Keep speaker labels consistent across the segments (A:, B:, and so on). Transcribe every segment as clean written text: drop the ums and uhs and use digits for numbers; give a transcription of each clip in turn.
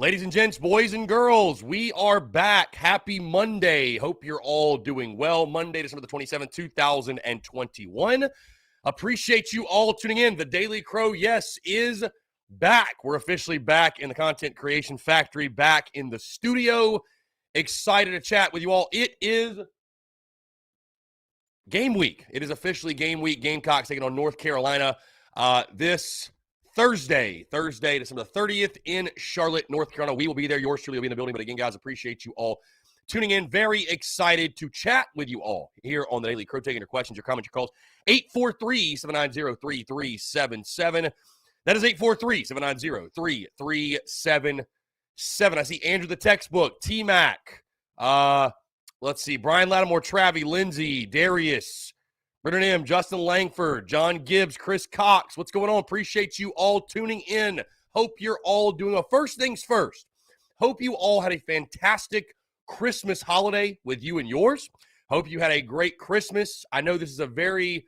A: Ladies and gents, boys and girls, we are back. Happy Monday. Hope you're all doing well. Monday, December the 27th, 2021. Appreciate you all tuning in. The Daily Crow, yes, is back. We're officially back in the Content Creation Factory, back in the studio. Excited to chat with you all. It is game week. It is officially game week. Gamecocks taking on North Carolina this Thursday, December the 30th in Charlotte, North Carolina. We will be there. Yours truly will be in the building. But again, guys, appreciate you all tuning in. Very excited to chat with you all here on the Daily Crow, taking your questions, your comments, your calls. 843-790-3377. That is 843-790-3377. I see Andrew the Textbook, T-Mac. Let's see, Brian Lattimore, Travi, Lindsay, Darius, Brendan M., Justin Langford, John Gibbs, Chris Cox. What's going on? Appreciate you all tuning in. Hope you're all doing well. First things first, hope you all had a fantastic Christmas holiday with you and yours. Hope you had a great Christmas. I know this is a very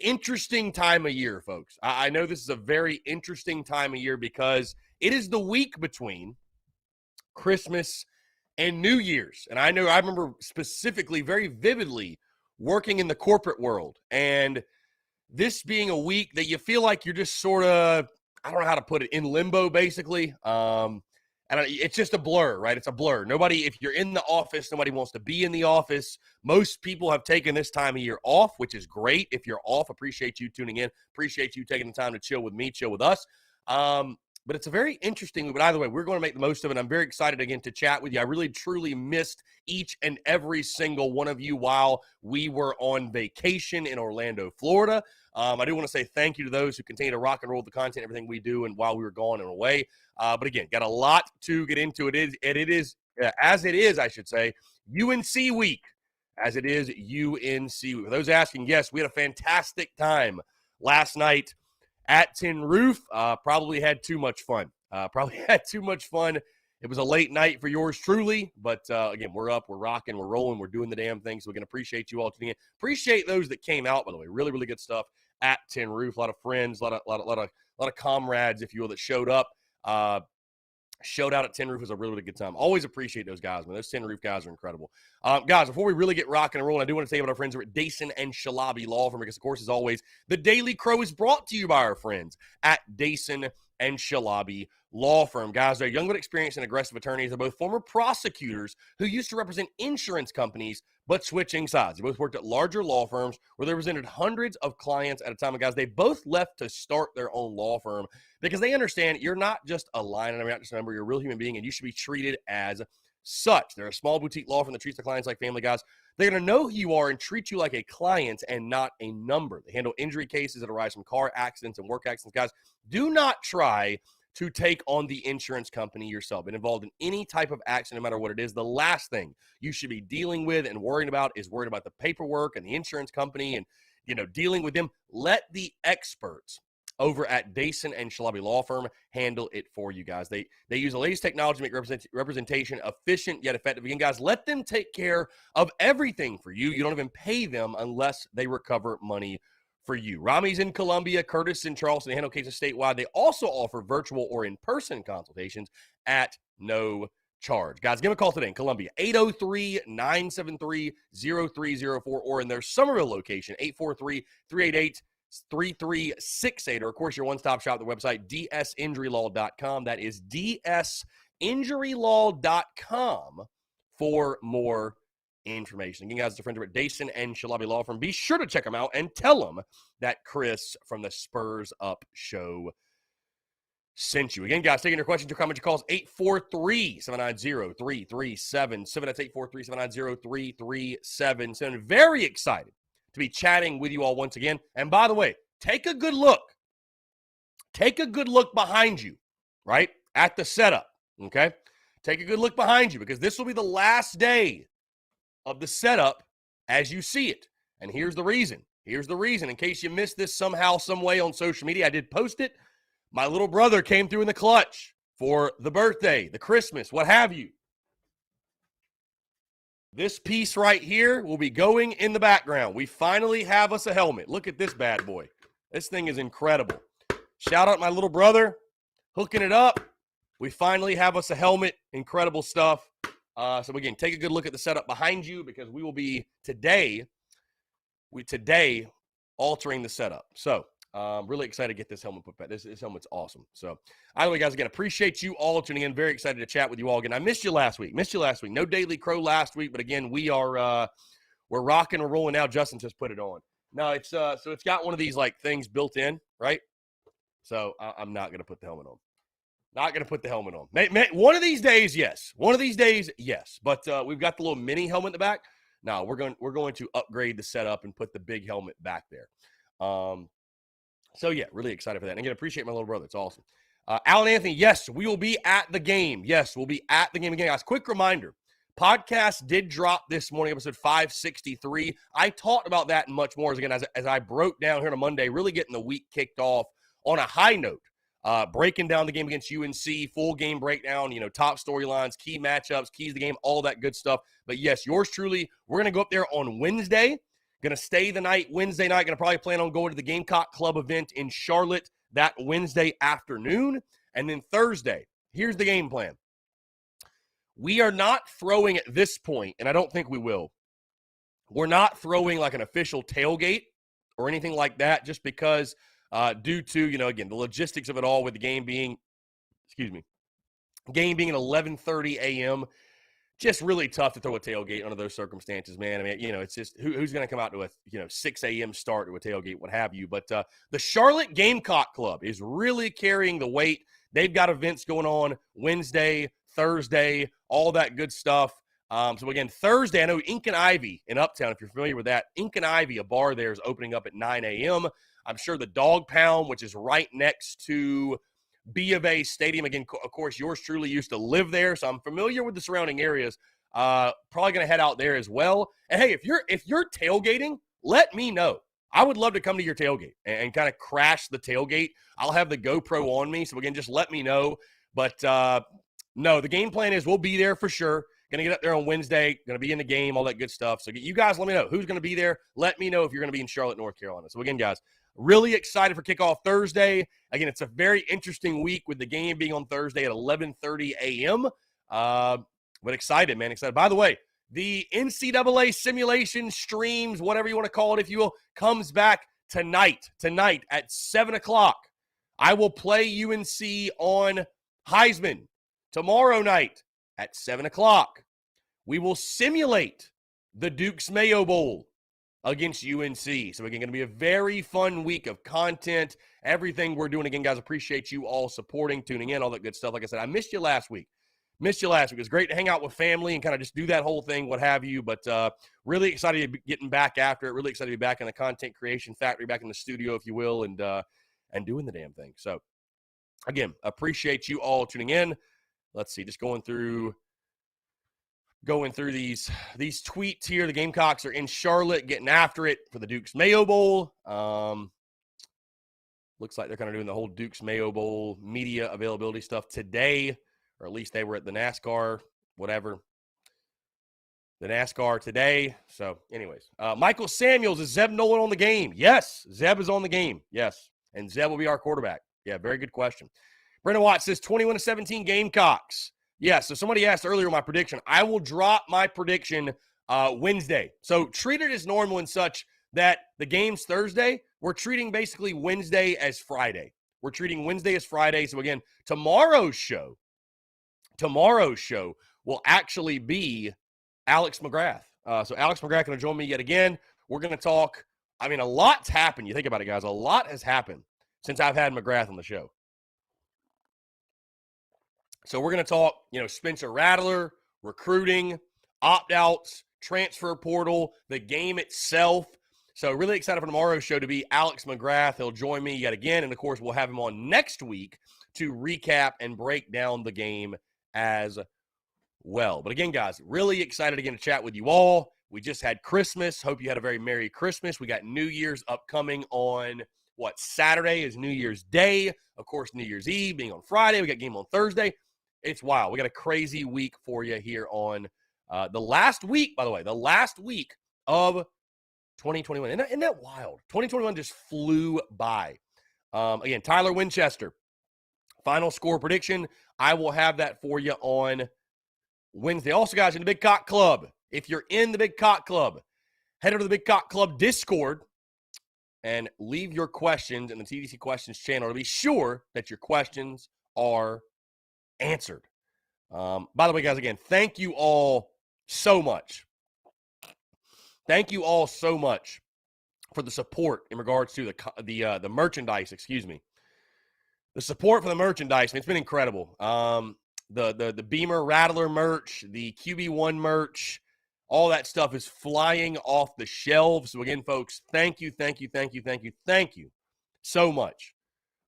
A: interesting time of year, folks. I know this is a very interesting time of year because it is the week between Christmas and New Year's. And I remember specifically, very vividly, working in the corporate world, and this being a week that you feel like you're just sort of, I don't know how to put it, in limbo, basically. And it's just a blur, right? It's a blur. If you're in the office, nobody wants to be in the office. Most people have taken this time of year off, which is great. If you're off, appreciate you tuning in. Appreciate you taking the time to chill with me, chill with us. But it's a very interesting, but either way, we're going to make the most of it. I'm very excited again to chat with you. I really, truly missed each and every single one of you while we were on vacation in Orlando, Florida. I do want to say thank you to those who continue to rock and roll the content, everything we do, and while we were gone and away. But again, got a lot to get into. It is, I should say, UNC week, as it is UNC week. For those asking, yes, we had a fantastic time last night at Tin Roof. Probably had too much fun. It was a late night for yours truly, but again, we're up, we're rocking, we're rolling, we're doing the damn thing. So we can appreciate you all tuning in. Appreciate those that came out, by the way. Really, really good stuff at Tin Roof. A lot of friends, a lot of comrades, if you will, that showed up. Showed out at Tin Roof was a really, really good time. Always appreciate those guys, man. Those Tin Roof guys are incredible. Guys, before we really get rocking and rolling, I do want to say about our friends over at Dason and Shalabi Law Firm, because, of course, as always, the Daily Crow is brought to you by our friends at Dason and Shalabi Law Firm. Guys, they're young but experienced and aggressive attorneys. They're both former prosecutors who used to represent insurance companies but switching sides. They both worked at larger law firms where they represented hundreds of clients at a time. And guys, they both left to start their own law firm because they understand you're not just a line item, you're not just a number, you're a real human being, and you should be treated as such. They're a small boutique law firm that treats their clients like family. Guys, they're going to know who you are and treat you like a client and not a number. They handle injury cases that arise from car accidents and work accidents. Guys, do not try to take on the insurance company yourself. Been involved in any type of accident, no matter what it is, the last thing you should be dealing with and worrying about is worried about the paperwork and the insurance company and, dealing with them. Let the experts over at Dason and Shalabi Law Firm handle it for you guys. They use the latest technology to make representation efficient yet effective. Again, guys, let them take care of everything for you. You don't even pay them unless they recover money for you. Rami's in Columbia, Curtis in Charleston. They handle cases statewide. They also offer virtual or in-person consultations at no charge. Guys, give them a call today in Columbia, 803-973-0304, or in their Somerville location, 843-388-3368, or of course your one-stop shop, the website, dsinjurylaw.com. That is dsinjurylaw.com for more information. Again, guys, it's a friend over at Dason and Shalabi Law Firm. Be sure to check them out and tell them that Chris from the Spurs Up Show sent you. Again, guys, taking your questions, your comments, your calls, 843-790-3377. That's 843-790-3377. Very excited to be chatting with you all once again. And by the way, take a good look. Take a good look behind you, right, at the setup, okay? Take a good look behind you because this will be the last day of the setup as you see it. And here's the reason. In case you missed this somehow, some way on social media, I did post it. My little brother came through in the clutch for the birthday, the Christmas, what have you. This piece right here will be going in the background. We finally have us a helmet. Look at this bad boy. This thing is incredible. Shout out my little brother, hooking it up. We finally have us a helmet. Incredible stuff. So again, take a good look at the setup behind you because we will be today altering the setup. So really excited to get this helmet put back. This helmet's awesome. So either way, guys, again, appreciate you all tuning in. Very excited to chat with you all again. I missed you last week. No Daily Crow last week, but again, we're rocking, we're rolling now. Justin just put it on. No, it's so it's got one of these like things built in, right? So I'm not gonna put the helmet on. Not going to put the helmet on. One of these days, yes. But we've got the little mini helmet in the back. No, we're going to upgrade the setup and put the big helmet back there. So, yeah, really excited for that. And again, appreciate my little brother. It's awesome. Alan Anthony, yes, we will be at the game. Yes, we'll be at the game again. Guys, quick reminder. Podcast did drop this morning, episode 563. I talked about that and much more as I broke down here on a Monday, really getting the week kicked off on a high note. Breaking down the game against UNC, full game breakdown, top storylines, key matchups, keys to the game, all that good stuff. But yes, yours truly, we're going to go up there on Wednesday. Going to stay the night, Wednesday night. Going to probably plan on going to the Gamecock Club event in Charlotte that Wednesday afternoon. And then Thursday, here's the game plan. We are not throwing at this point, and I don't think we will. We're not throwing like an official tailgate or anything like that just because due to, again, the logistics of it all with the game being at 11:30 a.m., just really tough to throw a tailgate under those circumstances, man. I mean, it's just who's going to come out to a 6 a.m. start to a tailgate, what have you. But the Charlotte Gamecock Club is really carrying the weight. They've got events going on Wednesday, Thursday, all that good stuff. So, again, Thursday, I know Ink and Ivy in Uptown, if you're familiar with that, Ink and Ivy, a bar there, is opening up at 9 a.m. I'm sure the Dog Pound, which is right next to B of A Stadium. Again, of course, yours truly used to live there, so I'm familiar with the surrounding areas. Probably going to head out there as well. And, hey, if you're tailgating, let me know. I would love to come to your tailgate and kind of crash the tailgate. I'll have the GoPro on me, so, again, just let me know. But, no, the game plan is we'll be there for sure. Going to get up there on Wednesday, going to be in the game, all that good stuff. So you guys let me know who's going to be there. Let me know if you're going to be in Charlotte, North Carolina. So, again, guys, really excited for kickoff Thursday. Again, it's a very interesting week with the game being on Thursday at 11:30 a.m. But excited, man, excited. By the way, the NCAA simulation streams, whatever you want to call it, if you will, comes back tonight at 7 o'clock. I will play UNC on Heisman tomorrow night at 7 o'clock. We will simulate the Duke's Mayo Bowl against UNC. So, again, going to be a very fun week of content, everything we're doing. Again, guys, appreciate you all supporting, tuning in, all that good stuff. Like I said, I missed you last week. It was great to hang out with family and kind of just do that whole thing, what have you. But really excited to be getting back after it. Really excited to be back in the content creation factory, back in the studio, if you will, and doing the damn thing. So, again, appreciate you all tuning in. Let's see, just going through these tweets here. The Gamecocks are in Charlotte getting after it for the Duke's Mayo Bowl. Looks like they're kind of doing the whole Duke's Mayo Bowl media availability stuff today, or at least they were at the NASCAR, whatever. The NASCAR today. So, anyways, Michael Samuels, is Zeb Nolan on the game? Yes, Zeb is on the game. Yes, and Zeb will be our quarterback. Yeah, very good question. Brendan Watts says 21-17 Gamecocks. Yeah, so somebody asked earlier my prediction. I will drop my prediction Wednesday. So treat it as normal and such that the game's Thursday. We're treating basically Wednesday as Friday. So, again, tomorrow's show will actually be Alex McGrath. So Alex McGrath going to join me yet again. We're going to talk. I mean, a lot's happened. You think about it, guys. A lot has happened since I've had McGrath on the show. So we're going to talk, Spencer Rattler, recruiting, opt-outs, transfer portal, the game itself. So really excited for tomorrow's show to be Alex McGrath. He'll join me yet again. And, of course, we'll have him on next week to recap and break down the game as well. But, again, guys, really excited again to chat with you all. We just had Christmas. Hope you had a very Merry Christmas. We got New Year's upcoming on, Saturday is New Year's Day. Of course, New Year's Eve being on Friday. We got game on Thursday. It's wild. We got a crazy week for you here on the last week, by the way, of 2021. Isn't that wild? 2021 just flew by. Again, Tyler Winchester, Final score prediction, I will have that for you on Wednesday. Also, guys, in the Big Cock Club, if you're in the Big Cock Club, head over to the Big Cock Club Discord and leave your questions in the TDC Questions channel to be sure that your questions are answered. By the way, guys, again, thank you all so much. Thank you all so much for the support in regards to the merchandise, excuse me. The support for the merchandise, it's been incredible. The Beamer Rattler merch, the QB1 merch, all that stuff is flying off the shelves. So again, folks, thank you so much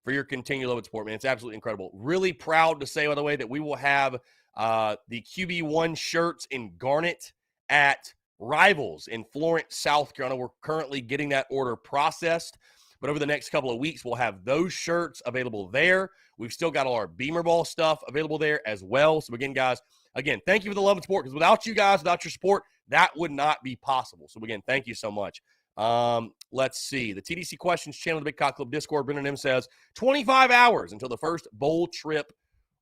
A: for your continued love and support, man. It's absolutely incredible. Really proud to say, by the way, that we will have the QB1 shirts in garnet at Rivals in Florence, South Carolina. We're currently getting that order processed, but over the next couple of weeks, we'll have those shirts available there. We've still got all our Beamer Ball stuff available there as well. So again, guys, thank you for the love and support, because without you guys, without your support, that would not be possible. So again, thank you so much. Let's see. The TDC Questions channel, the Big Cock Club Discord, Brendan M says, 25 hours until the first bowl trip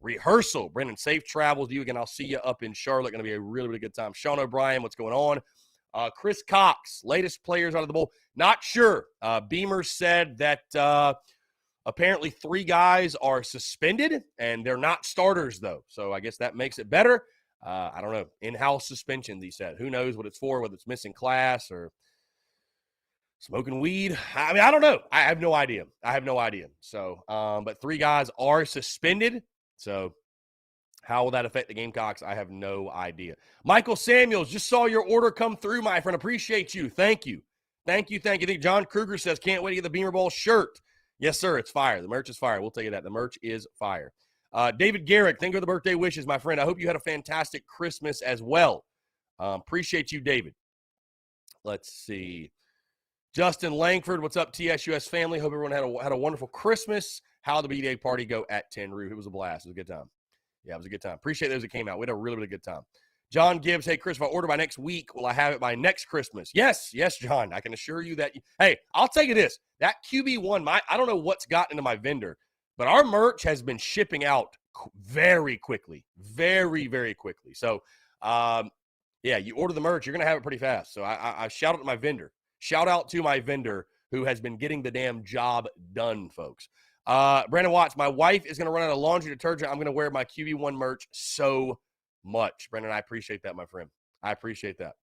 A: rehearsal. Brendan, safe travels to you. Again, I'll see you up in Charlotte. Going to be a really, really good time. Sean O'Brien, what's going on? Chris Cox, latest players out of the bowl. Not sure. Beamer said that apparently 3 guys are suspended, and they're not starters, though. So I guess that makes it better. I don't know. In-house suspension, he said. Who knows what it's for, whether it's missing class or smoking weed. I mean, I don't know. I have no idea. So, but 3 guys are suspended. So how will that affect the Gamecocks? I have no idea. Michael Samuels, just saw your order come through, my friend. Appreciate you. Thank you. I think John Kruger says, can't wait to get the Beamer Ball shirt. Yes, sir. It's fire. The merch is fire. We'll tell you that. The merch is fire. David Garrick, thank you for the birthday wishes, my friend. I hope you had a fantastic Christmas as well. Appreciate you, David. Let's see. Justin Langford, what's up, TSUS family? Hope everyone had a wonderful Christmas. How did the B-Day party go at 10 Roof? It was a blast. It was a good time. Yeah, it was a good time. Appreciate those that came out. We had a really, really good time. John Gibbs, hey, Chris, if I order by next week, will I have it by next Christmas? Yes, John. I can assure you that. Hey, I'll tell you this. That QB1, I don't know what's gotten into my vendor, but our merch has been shipping out very quickly. Very, very quickly. So, yeah, you order the merch, you're going to have it pretty fast. So I shout out to my vendor. Shout out to my vendor who has been getting the damn job done, folks. Brandon Watts, my wife is going to run out of laundry detergent. I'm going to wear my QB1 merch so much. Brandon, I appreciate that, my friend. I appreciate that.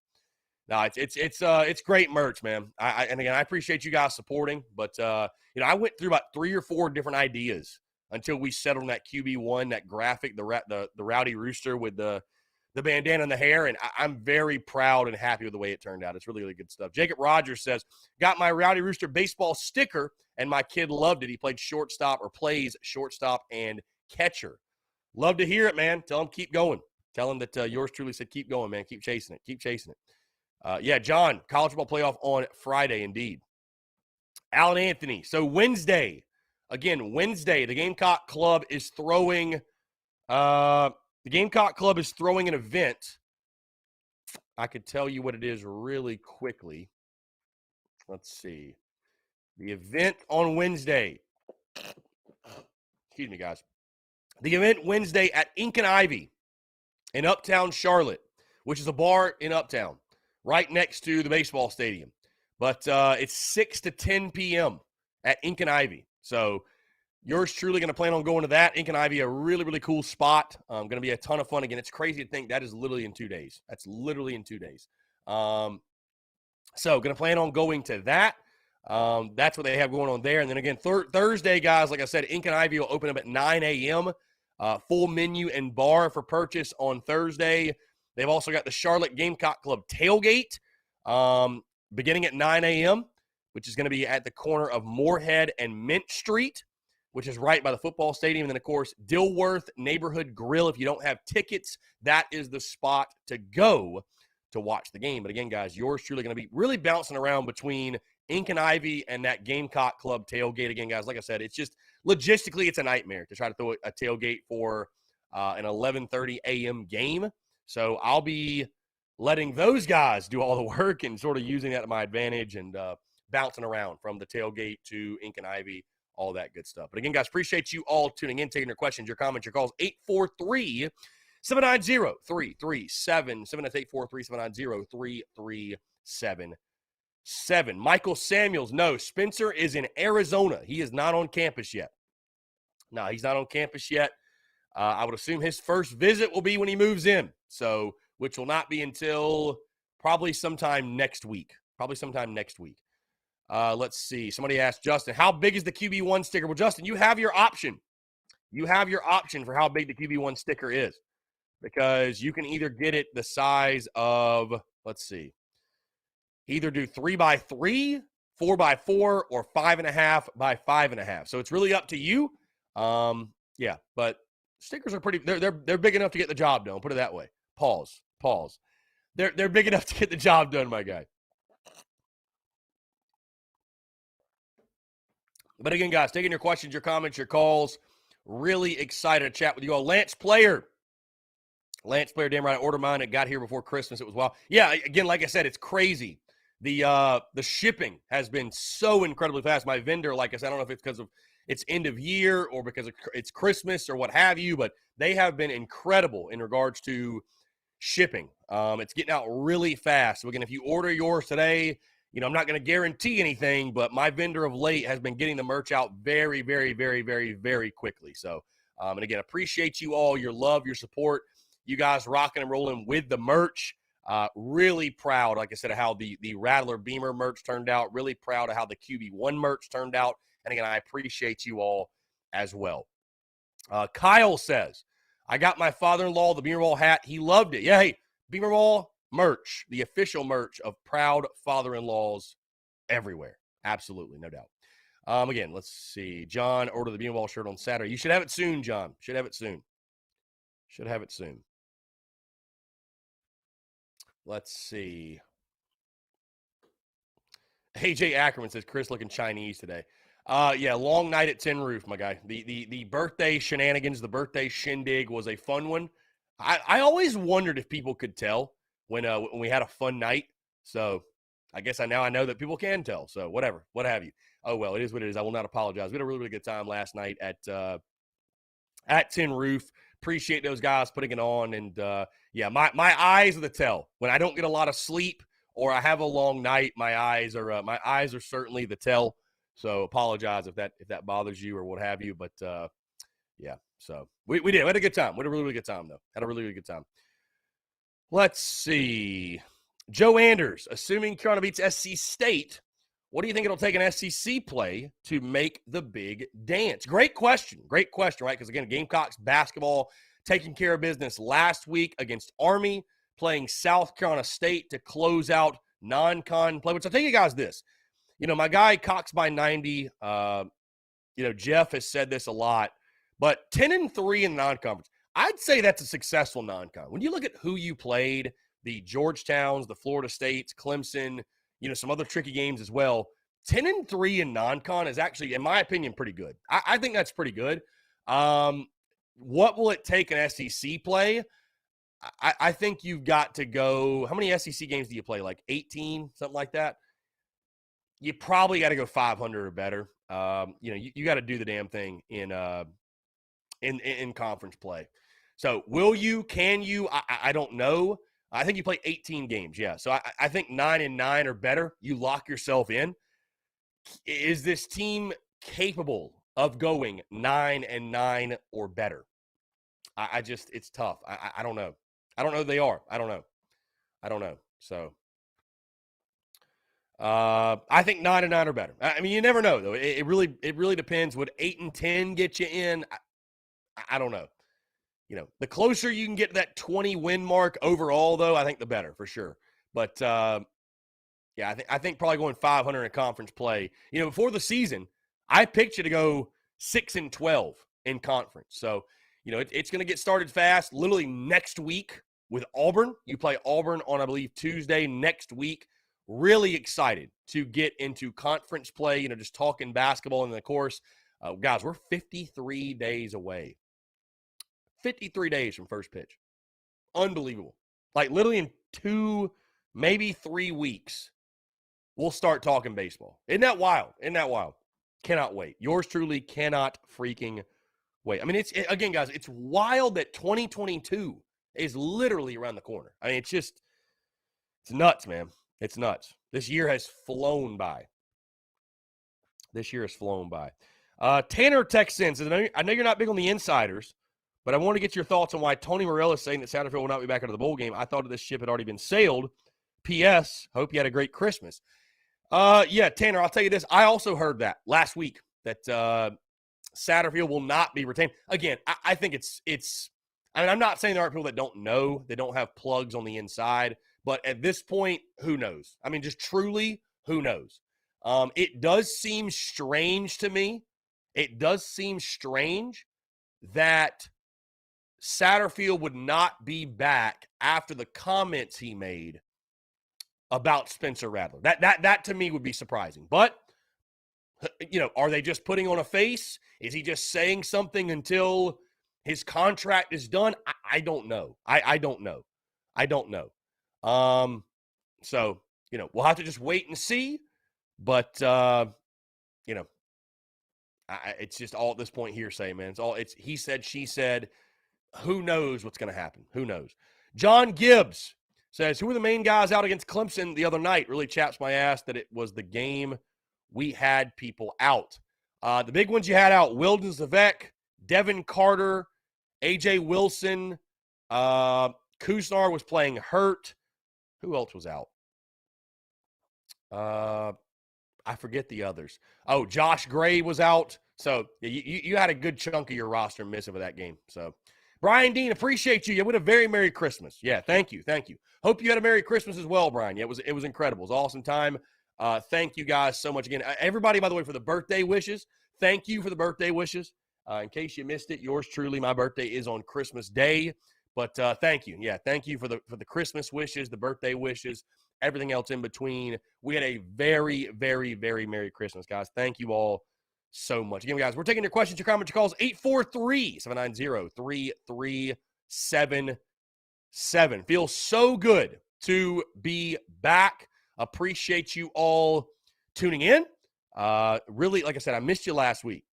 A: No, it's great merch, man. And again, I appreciate you guys supporting, but I went through about 3 or 4 different ideas until we settled on that QB1, that graphic, the Rowdy Rooster with the bandana and the hair, and I'm very proud and happy with the way it turned out. It's really, really good stuff. Jacob Rogers says, got my Rowdy Rooster baseball sticker, and my kid loved it. He plays shortstop and catcher. Love to hear it, man. Tell him keep going. Tell him that yours truly said keep going, man. Keep chasing it. Yeah, John, college football playoff on Friday, indeed. Alan Anthony. So Wednesday, the Gamecock Club is throwing an event. I could tell you what it is really quickly. Let's see. The event on Wednesday. Excuse me, guys. The event Wednesday at Ink and Ivy in Uptown Charlotte, which is a bar in Uptown, right next to the baseball stadium. But it's 6 to 10 p.m. at Ink and Ivy. So yours truly going to plan on going to that. Ink and Ivy, a really, really cool spot. Going to be a ton of fun. Again, it's crazy to think that is literally in 2 days. So going to plan on going to that. That's what they have going on there. And then again, Thursday, guys, like I said, Ink and Ivy will open up at 9 a.m. Full menu and bar for purchase on Thursday. They've also got the Charlotte Gamecock Club tailgate beginning at 9 a.m., which is going to be at the corner of Moorhead and Mint Street, which is right by the football stadium. And then, of course, Dilworth Neighborhood Grill. If you don't have tickets, that is the spot to go to watch the game. But again, guys, yours truly going to be really bouncing around between Ink and Ivy and that Gamecock Club tailgate. Again, guys, like I said, it's just logistically, it's a nightmare to try to throw a tailgate for an 11:30 a.m. game. So I'll be letting those guys do all the work and sort of using that to my advantage and bouncing around from the tailgate to Ink and Ivy all that good stuff. But again, guys, appreciate you all tuning in, taking your questions, your comments, your calls. 843 790 3377. That's 843 790 3377. Michael Samuels, no, Spencer is in Arizona. He is not on campus yet. No, he's not on campus yet. I would assume his first visit will be when he moves in, so which will not be until probably sometime next week. Let's see. Somebody asked Justin, how big is the QB1 sticker? Well, Justin, you have your option. You have your option for how big the QB1 sticker is because you can either get it the size of, let's see, either do 3x3, 4x4, or 5.5 by 5.5. So it's really up to you. Yeah, but stickers are pretty. They're big enough to get the job done. Put it that way. Pause. They're big enough to get the job done, my guy. But again, guys, taking your questions, your comments, your calls. Really excited to chat with you all. Lance Player, damn right. I ordered mine. It got here before Christmas. It was wild. Yeah, again, like I said, it's crazy. The shipping has been so incredibly fast. My vendor, like I said, I don't know if it's because of it's end of year or because it's Christmas or what have you, but they have been incredible in regards to shipping. It's getting out really fast. So again, if you order yours today, I'm not going to guarantee anything, but my vendor of late has been getting the merch out very, very, very, very, very quickly. So, and again, appreciate you all, your love, your support, you guys rocking and rolling with the merch. Really proud, like I said, of how the Rattler Beamer merch turned out. Really proud of how the QB1 merch turned out. And again, I appreciate you all as well. Kyle says, I got my father-in-law the Beamer Bowl hat. He loved it. Yeah, hey, Beamer Bowl merch, the official merch of proud father-in-laws everywhere. Absolutely, no doubt. Again, let's see. John ordered the Beamer Bowl shirt on Saturday. You should have it soon, John. Should have it soon. Let's see. AJ Ackerman says, Chris looking Chinese today. Yeah, long night at Tin Roof, my guy. The birthday shenanigans, the birthday shindig was a fun one. I always wondered if people could tell when we had a fun night. So I guess I know that people can tell. So whatever, what have you. Oh, well, it is what it is. I will not apologize. We had a really, really good time last night at Tin Roof. Appreciate those guys putting it on. And, yeah, my eyes are the tell. When I don't get a lot of sleep or I have a long night, my eyes are certainly the tell. So apologize if that bothers you or what have you. But, yeah, so we did. We had a good time. We had a really, really good time, though. Had a really, really good time. Let's see. Joe Anders, assuming Carolina beats SC State, what do you think it'll take an SEC play to make the big dance? Great question, right? Because, again, Gamecocks basketball taking care of business last week against Army, playing South Carolina State to close out non-con play, which I'll tell you guys this. My guy Cox by 90, Jeff has said this a lot, but 10-3 in the non-conference, I'd say that's a successful non-con. When you look at who you played, the Georgetowns, the Florida States, Clemson, some other tricky games as well, 10-3 in non-con is actually, in my opinion, pretty good. I think that's pretty good. What will it take an SEC play? I think you've got to go – how many SEC games do you play? Like 18, something like that? You probably got to go 500 or better. You got to do the damn thing in conference play. So will you? Can you? I don't know. I think you play 18 games. Yeah. So I think 9-9 or better. You lock yourself in. Is this team capable of going 9-9 or better? It's tough. I don't know. I don't know they are. I don't know. So I think 9-9 or better. I mean, you never know though. It really depends. Would 8-10 get you in? I don't know. The closer you can get to that 20 win mark overall, though, I think the better for sure. But yeah, I think probably going 500 in conference play. Before the season, I picked you to go 6-12 in conference. So it's going to get started fast. Literally next week with Auburn, you play Auburn on I believe Tuesday next week. Really excited to get into conference play. Just talking basketball, and of course, guys, we're 53 days away. 53 days from first pitch. Unbelievable. Like literally in 2, maybe 3 weeks, we'll start talking baseball. Isn't that wild? Cannot wait. Yours truly cannot freaking wait. I mean, again, guys, it's wild that 2022 is literally around the corner. I mean, it's nuts, man. It's nuts. This year has flown by. Tanner texts in, says, I know you're not big on the insiders, but I want to get your thoughts on why Tony Morrell is saying that Satterfield will not be back into the bowl game. I thought this ship had already been sailed. P.S. Hope you had a great Christmas. Yeah, Tanner, I'll tell you this. I also heard that last week that Satterfield will not be retained. Again, I think I mean, I'm not saying there aren't people that don't know. They don't have plugs on the inside. But at this point, who knows? I mean, just truly, who knows? It does seem strange to me. It does seem strange that Satterfield would not be back after the comments he made about Spencer Rattler. That to me would be surprising. But, you know, are they just putting on a face? Is he just saying something until his contract is done? I don't know. I don't know. So, you know, we'll have to just wait and see. But, you know, it's just all at this point hearsay, man. It's he said, she said. Who knows what's going to happen? Who knows? John Gibbs says, who were the main guys out against Clemson the other night? Really chaps my ass that it was the game we had people out. The big ones you had out, Wilden Zavek, Devin Carter, A.J. Wilson, Kusnar was playing hurt. Who else was out? I forget the others. Oh, Josh Gray was out. So you had a good chunk of your roster missing for that game. So Brian Dean, appreciate you. You had a very Merry Christmas. Yeah, thank you. Hope you had a Merry Christmas as well, Brian. Yeah, it was incredible. It was an awesome time. Thank you guys so much again. Everybody, by the way, for the birthday wishes. Thank you for the birthday wishes. In case you missed it, yours truly, my birthday is on Christmas Day. But thank you. Yeah, thank you for the Christmas wishes, the birthday wishes, everything else in between. We had a very, very, very Merry Christmas, guys. Thank you all so much. Again, guys, we're taking your questions, your comments, your calls, 843-790-3377. Feels so good to be back. Appreciate you all tuning in. Really, like I said, I missed you last week.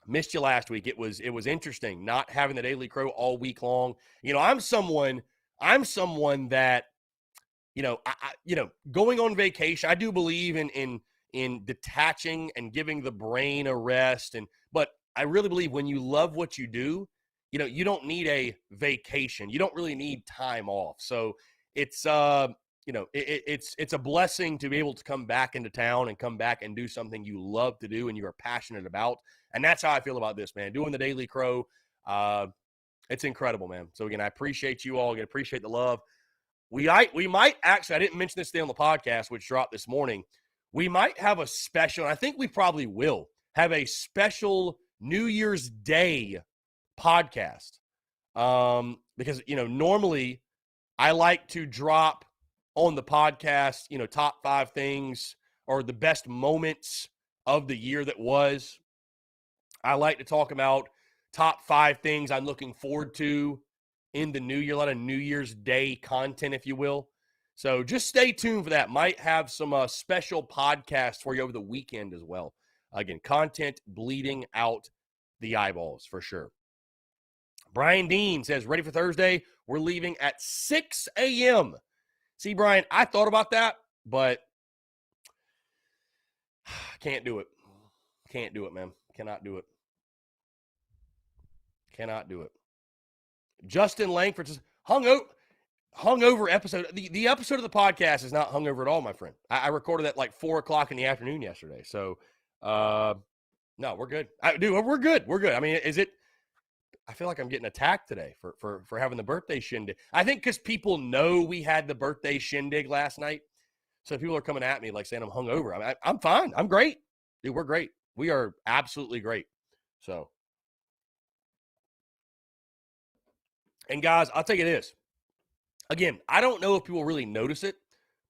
A: It was interesting not having the Daily Crow all week long. You know, I'm someone that, you know, going on vacation, I do believe in detaching and giving the brain a rest. But I really believe when you love what you do, you know, you don't need a vacation. You don't really need time off. So it's, you know, it's a blessing to be able to come back into town and come back and do something you love to do and you are passionate about. And that's how I feel about this, man. Doing the Daily Crow, it's incredible, man. So again, I appreciate you all. I appreciate the love. We might actually, I didn't mention this today on the podcast, which dropped this morning. We might have a special, and I think we probably will have a special New Year's Day podcast. Because, you know, normally I like to drop on the podcast, you know, top 5 things or the best moments of the year that was. I like to talk about top 5 things I'm looking forward to in the new year, a lot of New Year's Day content, if you will. So just stay tuned for that. Might have some special podcasts for you over the weekend as well. Again, content bleeding out the eyeballs for sure. Brian Dean says, ready for Thursday? We're leaving at 6 a.m. See, Brian, I thought about that, but can't do it. Can't do it, man. Cannot do it. Justin Langford says, hungover episode. The episode of the podcast is not hungover at all, my friend. I recorded that like 4 o'clock in the afternoon yesterday. So, no, we're good. Dude, we're good. I mean, I feel like I'm getting attacked today for having the birthday shindig. I think because people know we had the birthday shindig last night. So people are coming at me like saying I'm hungover. I'm fine. I'm great. Dude, we're great. We are absolutely great. So, and guys, I'll tell you this. Again, I don't know if people really notice it,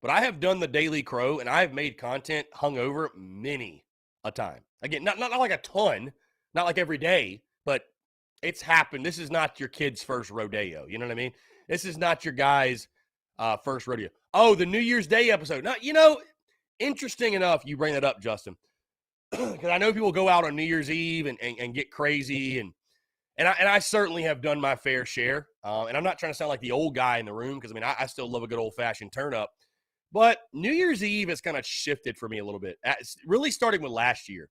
A: but I have done the Daily Crow and I have made content hungover many a time. Again, not like a ton, not like every day, but it's happened. This is not your kid's first rodeo. You know what I mean? This is not your guy's first rodeo. Oh, the New Year's Day episode. Now, you know, interesting enough, you bring that up, Justin. because I know people go out on New Year's Eve and get crazy, and I certainly have done my fair share. And I'm not trying to sound like the old guy in the room, because I still love a good old fashioned turn up. But New Year's Eve has kind of shifted for me a little bit. Really starting with last year.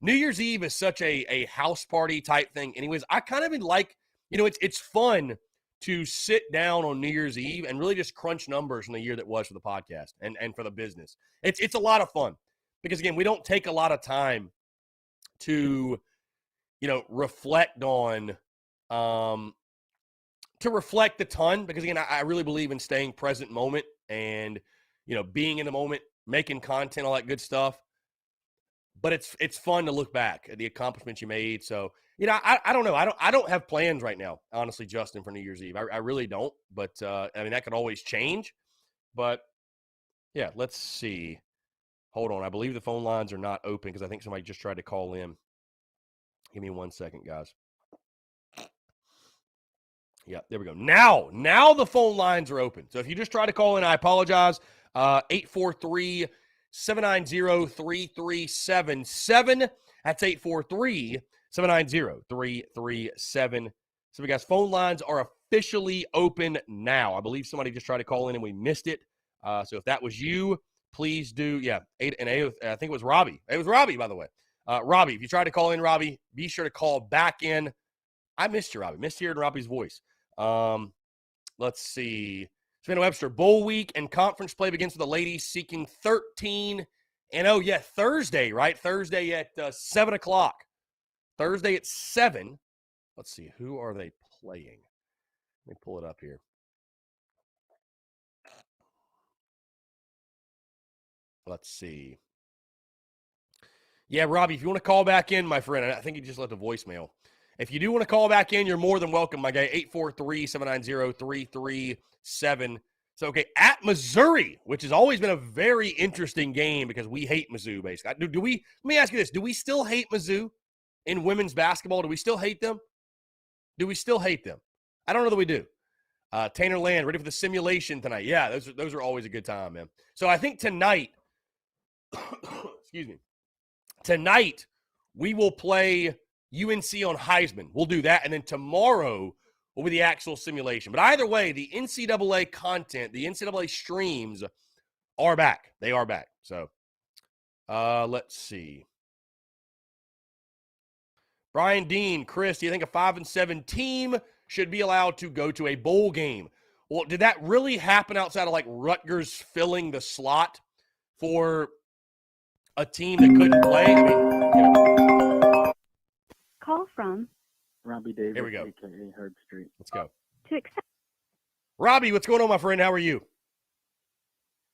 A: New Year's Eve is such a house party type thing. Anyways, I kind of like, it's fun to sit down on New Year's Eve and really just crunch numbers from the year that was for the podcast and for the business. It's a lot of fun because, again, we don't take a lot of time to, reflect on, to reflect a ton, because, again, I really believe in staying present moment and, being in the moment, making content, all that good stuff. But it's fun to look back at the accomplishments you made. So, I don't know. I don't have plans right now, honestly, Justin, for New Year's Eve. I really don't. But, that could always change. But, yeah, let's see. Hold on. I believe the phone lines are not open because I think somebody just tried to call in. Give me 1 second, guys. Yeah, there we go. Now the phone lines are open. So if you just try to call in, I apologize. 843-790-3377. That's 843-790-3377. So, guys, phone lines are officially open now. I believe somebody just tried to call in and we missed it. So if that was you, please do. Yeah, I think it was Robbie. It was Robbie, by the way. Robbie, if you try to call in, Robbie, be sure to call back in. I missed you, Robbie. Missed hearing Robbie's voice. Let's see. Savannah Webster, Bowl week and conference play begins for the ladies, seeking 13. And, oh, yeah, Thursday, right? Thursday at 7 o'clock. Thursday at 7. Let's see. Who are they playing? Let me pull it up here. Let's see. Yeah, Robbie, if you want to call back in, my friend, I think you just left a voicemail. If you do want to call back in, you're more than welcome, my guy. 843-790-3377. So, okay, at Missouri, which has always been a very interesting game because we hate Mizzou, basically. Let me ask you this. Do we still hate Mizzou in women's basketball? Do we still hate them? I don't know that we do. Tanner Land, ready for the simulation tonight. Yeah, those are always a good time, man. So I think tonight, excuse me, tonight we will play UNC on Heisman. We'll do that. And then tomorrow will be the actual simulation. But either way, the NCAA content, the NCAA streams are back. They are back. So let's see. Brian Dean, Chris, do you think a 5-7 team should be allowed to go to a bowl game? Well, did that really happen outside of like Rutgers filling the slot for a team that couldn't play?
B: Call from
C: Robbie Davis.
A: Here we go.
C: AKA Herb Street.
A: Let's go.
B: To accept.
A: Robbie, what's going on, my friend? How are you?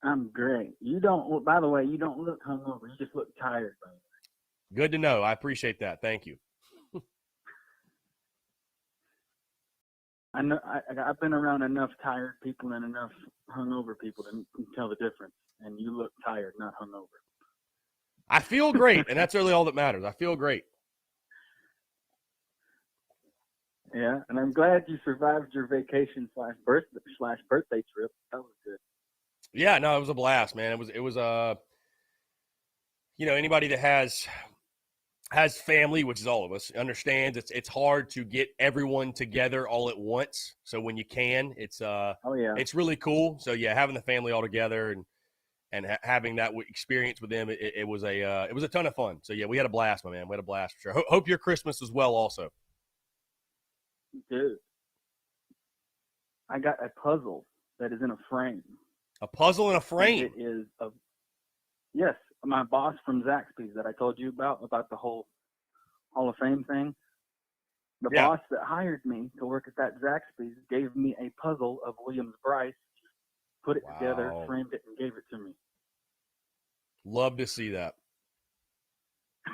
C: I'm great. You don't. By the way, you don't look hungover. You just look tired. By the way.
A: Good to know. I appreciate that. Thank you.
C: I know. I've been around enough tired people and enough hungover people to tell the difference. And you look tired, not hungover.
A: I feel great, and that's really all that matters. I feel great.
C: Yeah, and I'm glad you survived your vacation / birthday trip. That was good.
A: Yeah, no, it was a blast, man. It was anybody that has family, which is all of us, understands it's hard to get everyone together all at once. So when you can, it's it's really cool. So yeah, having the family all together and having that experience with them, it was a ton of fun. So yeah, we had a blast, my man. We had a blast for sure. Hope your Christmas was well also.
C: Dude, I got a puzzle that is in a frame.
A: A puzzle in a frame?
C: It is yes, my boss from Zaxby's that I told you about the whole Hall of Fame thing. The boss that hired me to work at that Zaxby's gave me a puzzle of Williams-Brice, put it together, framed it, and gave it to me.
A: Love to see that.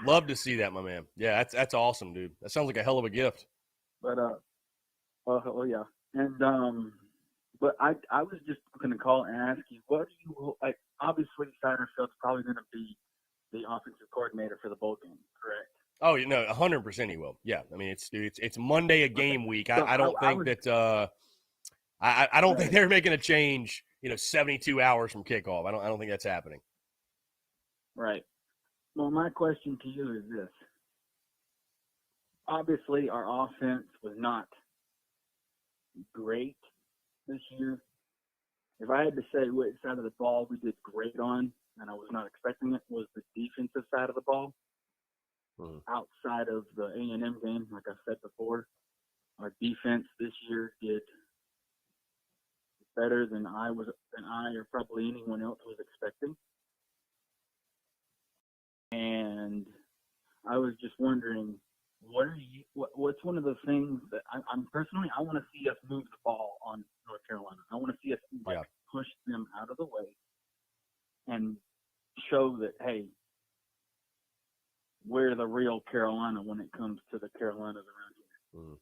A: Love to see that, my man. Yeah, that's awesome, dude. That sounds like a hell of a gift.
C: But yeah, and but I was just going to call and ask you, what do you like? Obviously, Satterfield's probably going to be the offensive coordinator for the bowl game, correct?
A: Oh, 100% he will. Yeah, I mean it's Monday a game week. I don't think I don't think they're making a change. 72 hours from kickoff. I don't think that's happening.
C: Right. Well, my question to you is this. Obviously, our offense was not great this year. If I had to say which side of the ball we did great on, and I was not expecting it, was the defensive side of the ball. Outside of the A&M game, like I said before, our defense this year did better than I or probably anyone else was expecting. And I was just wondering, what's one of the things that I'm personally, I want to see us move the ball on North Carolina. I want to see us push them out of the way and show that, hey, we're the real Carolina when it comes to the Carolinas around here.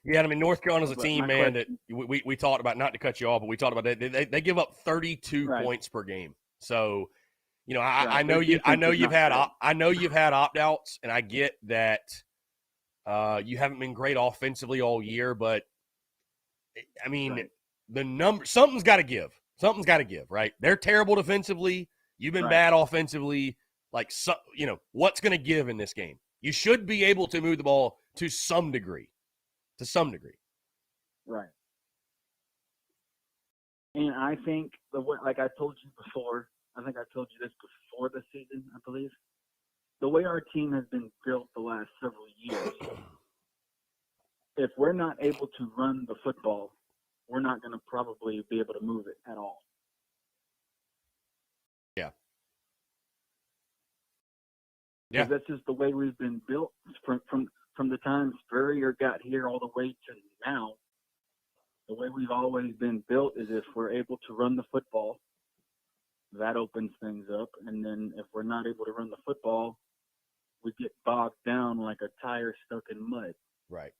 A: Yeah, I mean, North Carolina's a team, man, that we talked about, not to cut you off, but we talked about they give up 32 points per game. So, you know, I know you've had opt-outs, and I get that you haven't been great offensively all year, but I mean, the number, something's got to give. Something's got to give, right? They're terrible defensively. You've been bad offensively. Like, you know, what's going to give in this game? You should be able to move the ball to some degree.
C: Right. And I think, like I told you before, I think I told you this before the season, I believe, the way our team has been built the last several years, if we're not able to run the football, we're not going to probably be able to move it at all. Yeah, that's just the way we've been built from the time Spurrier got here all the way to now. The way we've always been built is if we're able to run the football, that opens things up. And then if we're not able to run the football, we get bogged down like a tire stuck in mud.
A: Right.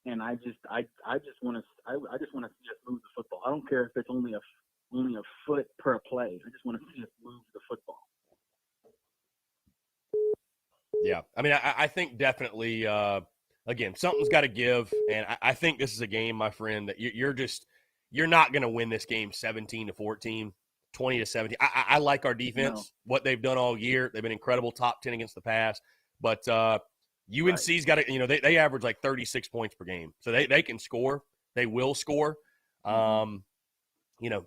C: And I just want to see us move the football. I don't care if it's only a foot per play. I just want to see us move the football.
A: Yeah, I mean, I think definitely. Again, something's got to give, and I think this is a game, my friend, that you're not going to win this game 17-14, 20-17. I like our defense, what they've done all year. They've been incredible, top 10 against the pass, but UNC's got to, you know, they average like 36 points per game, so they can score. They will score. You know,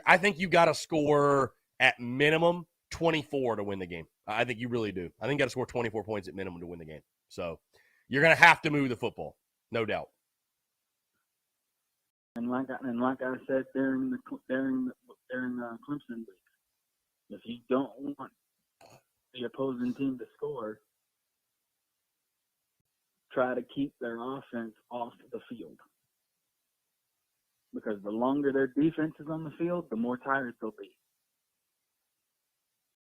A: I think you got to score at minimum 24 to win the game. I think you really do. I think you got to score 24 points at minimum to win the game. So you're going to have to move the football, no doubt.
C: And like I said during the Clemson week, if you don't want the opposing team to score, try to keep their offense off the field. Because the longer their defense is on the field, the more tired they'll be.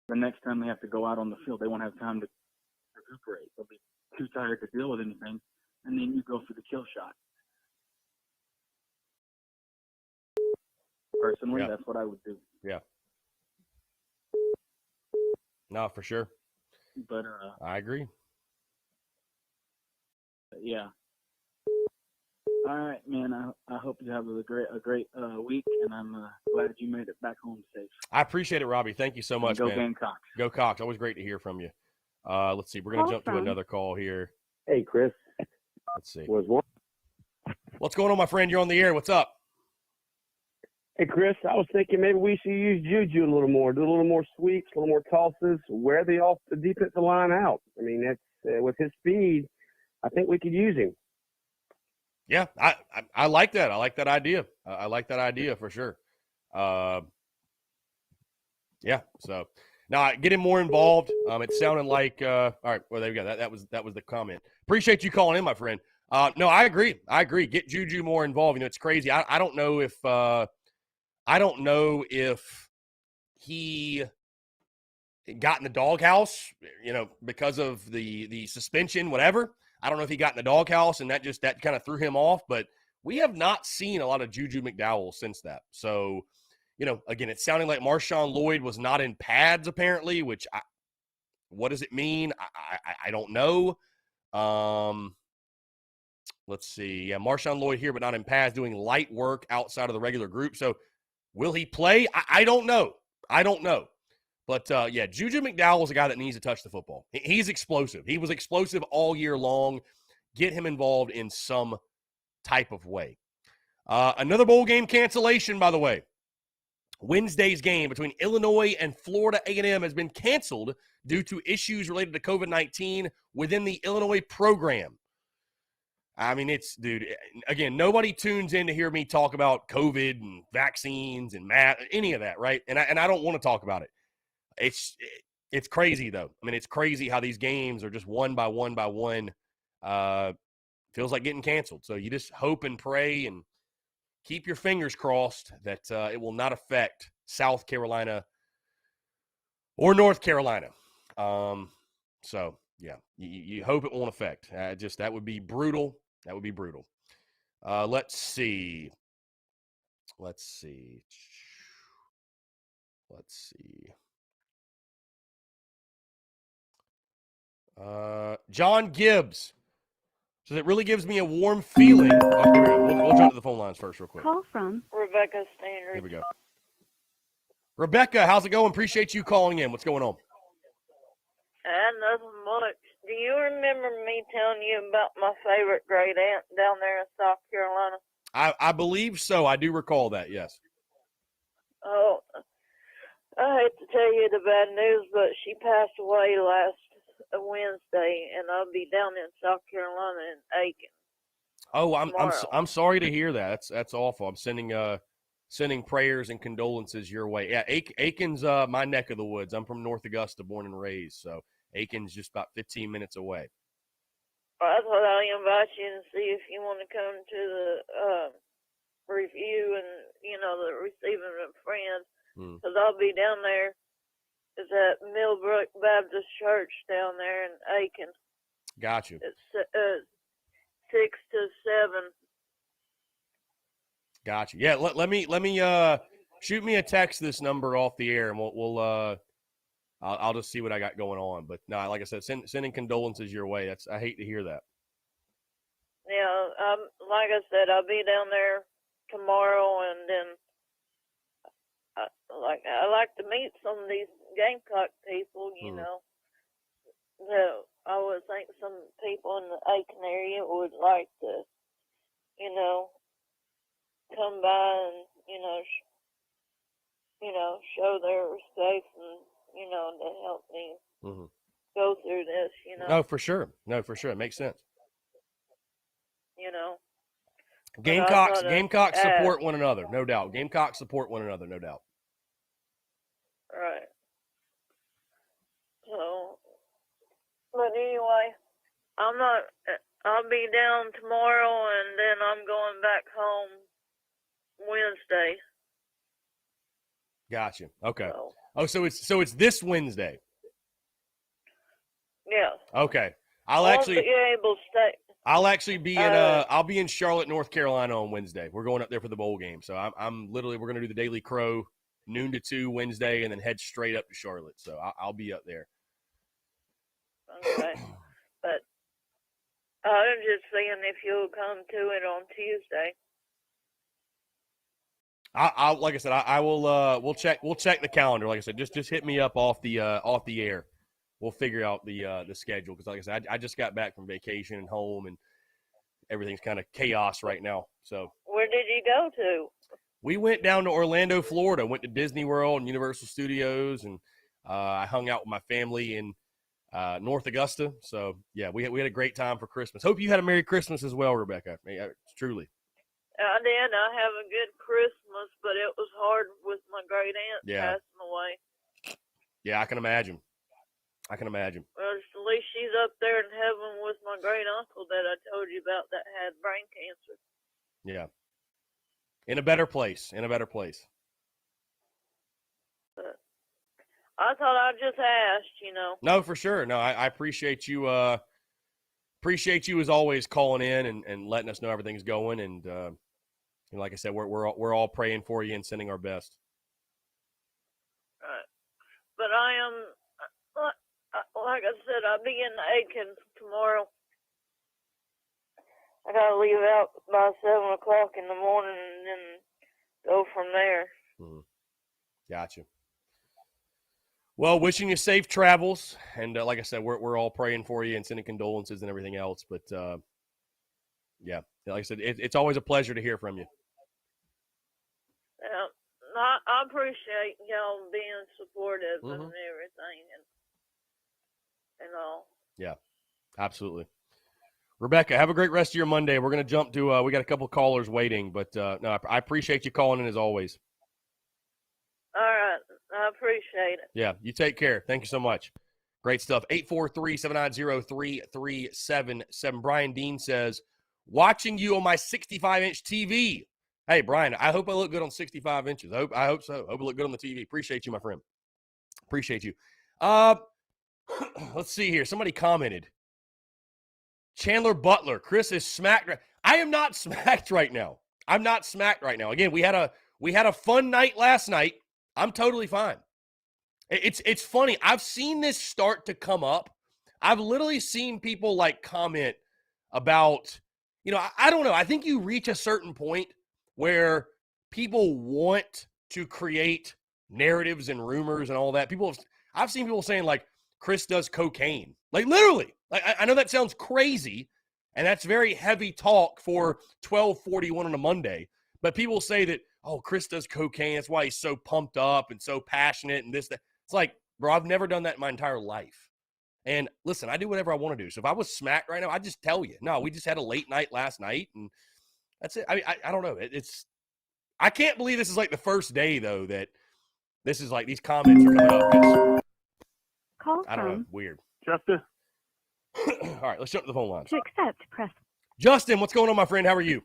C: The next time they have to go out on the field, they won't have time to recuperate. They'll be too tired to deal with anything, and then you go for the kill shot. Personally, that's what I would do.
A: Yeah. No, for sure.
C: But
A: I agree.
C: Yeah. All right, man. I hope you have a great week, and I'm glad you made it back home safe.
A: I appreciate it, Robbie. Thank you so much,
C: man.
A: Go Gamecocks. Go Cox. Always great to hear from you. Let's see. We're going to jump to another call here.
B: Hey, Chris.
A: Let's see.
B: What's
A: going on, my friend? You're on the air. What's up?
B: Hey, Chris. I was thinking maybe we should use Juju a little more, do a little more sweeps, a little more tosses, wear the defensive line out. I mean, that's with his speed, I think we could use him.
A: Yeah, I like that. I like that idea. I like that idea for sure. Yeah. So now get him more involved. It sounded like all right. Well, there you go. That was the comment. Appreciate you calling in, my friend. No, I agree. Get Juju more involved. You know, it's crazy. I don't know if he got in the doghouse, you know, because of the suspension, whatever. I don't know if he got in the doghouse and that kind of threw him off, but we have not seen a lot of Juju McDowell since that. So, you know, again, it's sounding like Marshawn Lloyd was not in pads apparently, which what does it mean? I don't know. Let's see. Yeah, Marshawn Lloyd here, but not in pads, doing light work outside of the regular group. So Will he play? I don't know. But, yeah, Juju McDowell is a guy that needs to touch the football. He's explosive. He was explosive all year long. Get him involved in some type of way. Another bowl game cancellation, by the way. Wednesday's game between Illinois and Florida A&M has been canceled due to issues related to COVID-19 within the Illinois program. I mean, again, nobody tunes in to hear me talk about COVID and vaccines and any of that, right? And I don't want to talk about it. It's crazy, though. I mean, it's crazy how these games are just one by one by one. Feels like getting canceled. So you just hope and pray and keep your fingers crossed that it will not affect South Carolina or North Carolina. So, yeah, you hope it won't affect. That would be brutal. That would be brutal. Let's see. John Gibbs says it really gives me a warm feeling. Oh, here we go. We'll jump to the phone lines first real quick.
D: Call from Rebecca Standard.
A: Here we go. Rebecca, how's it going? Appreciate you calling in. What's going on?
D: Nothing much. Do you remember me telling you about my favorite great aunt down there in South Carolina?
A: I believe so. I do recall that, yes.
D: Oh, I hate to tell you the bad news, but she passed away last Wednesday, and I'll be down in South Carolina in Aiken.
A: Oh, I'm sorry to hear that. That's awful. I'm sending prayers and condolences your way. Yeah, Aiken's my neck of the woods. I'm from North Augusta, born and raised, so Aiken's just about 15 minutes away.
D: I thought I'd invite you and see if you want to come to the review and, the receiving a friend, because I'll be down there. It's at Millbrook Baptist Church down there in Aiken.
A: Got you.
D: It's 6 to 7.
A: Got you. Yeah, let me shoot me a text this number off the air, and I'll just see what I got going on. But no, like I said, sending condolences your way. I hate to hear that.
D: Yeah, like I said, I'll be down there tomorrow, and then I like to meet some of these Gamecock people. You know, I would think some people in the Aiken area would like to, come by and show their respect and to help me go through this.
A: No, for sure. It makes sense. Gamecocks support one another, no doubt. Gamecocks support one another, no doubt.
D: Right. So, but anyway, I'll be down tomorrow, and then I'm going back home Wednesday.
A: Gotcha. Okay. So it's this Wednesday.
D: Yeah.
A: Okay.
D: I'll be able to stay.
A: I'll be in Charlotte, North Carolina on Wednesday. We're going up there for the bowl game. So we're going to do the Daily Crow noon to 2 Wednesday and then head straight up to Charlotte. So I'll be up there.
D: Okay. But I'm just saying if you'll come to it on Tuesday.
A: Like I said, I will. We'll check the calendar. Like I said, just hit me up off the air. We'll figure out the schedule because, like I said, I just got back from vacation and home, and everything's kind of chaos right now. So
D: where did you go to?
A: We went down to Orlando, Florida. Went to Disney World and Universal Studios, and I hung out with my family in North Augusta. So yeah, we had a great time for Christmas. Hope you had a Merry Christmas as well, Rebecca. Truly.
D: I did. I have a good Christmas, but it was hard with my great aunt passing away.
A: Yeah, I can imagine. Well,
D: at least she's up there in heaven with my great uncle that I told you about that had brain cancer.
A: Yeah. In a better place.
D: But I thought I'd just ask,
A: No, for sure. No, I appreciate you. Appreciate you as always calling in and letting us know everything's going. And like I said, we're all praying for you and sending our best.
D: Right. But I am, like I said, I'll be in Aiken tomorrow. I gotta leave out by 7 o'clock in the morning and then go from there.
A: Mm-hmm. Gotcha. Well, wishing you safe travels, and like I said, we're all praying for you and sending condolences and everything else. But yeah, like I said, it's always a pleasure to hear from you.
D: I appreciate y'all being supportive
A: Mm-hmm.
D: and everything and all.
A: Yeah, absolutely. Rebecca, have a great rest of your Monday. We're going to jump to we got a couple callers waiting, but no, I appreciate you calling in as always.
D: All right. I appreciate it.
A: Yeah, you take care. Thank you so much. Great stuff. 843-790-3377. Brian Dean says, watching you on my 65-inch TV. Hey, Brian, I hope I look good on 65 inches. I hope so. I hope I look good on the TV. Appreciate you, my friend. Appreciate you. Let's see here. Somebody commented. Chandler Butler. Chris is smacked. I am not smacked right now. I'm not smacked right now. Again, we had a fun night last night. I'm totally fine. It's funny. I've seen this start to come up. I've literally seen people like comment about, I don't know. I think you reach a certain point where people want to create narratives and rumors and all that. I've seen people saying like Chris does cocaine, like literally. Like I know that sounds crazy, and that's very heavy talk for 12:41 on a Monday. But people say that, oh, Chris does cocaine. That's why he's so pumped up and so passionate and this, that. It's like, bro, I've never done that in my entire life. And listen, I do whatever I want to do. So if I was smacked right now, I'd just tell you. No, we just had a late night last night, and that's it. I mean, I don't know. I can't believe this is like the first day, though, that this is like these comments are coming up. I don't know. Weird.
B: Justin.
A: All right, let's jump to the phone lines.
E: To accept, press.
A: Justin, what's going on, my friend? How are you?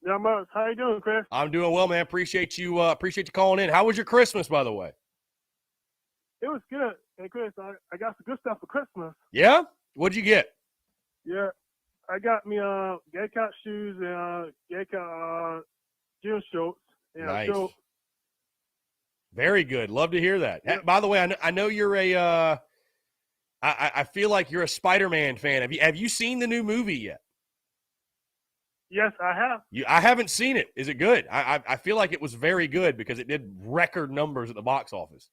B: Not much. How you doing, Chris?
A: I'm doing well, man. Appreciate you calling in. How was your Christmas, by the way?
B: It was good. Hey, Chris, I got some good stuff for Christmas.
A: Yeah? What'd you get?
B: Yeah, I got me Gamecock shoes and Gamecock gym shorts. Yeah,
A: nice.
B: So,
A: very good. Love to hear that.
B: Yeah.
A: By the way, I know you're I feel like you're a Spider-Man fan. Have you seen the new movie yet?
B: Yes, I have.
A: I haven't seen it. Is it good? I feel like it was very good because it did record numbers at the box office.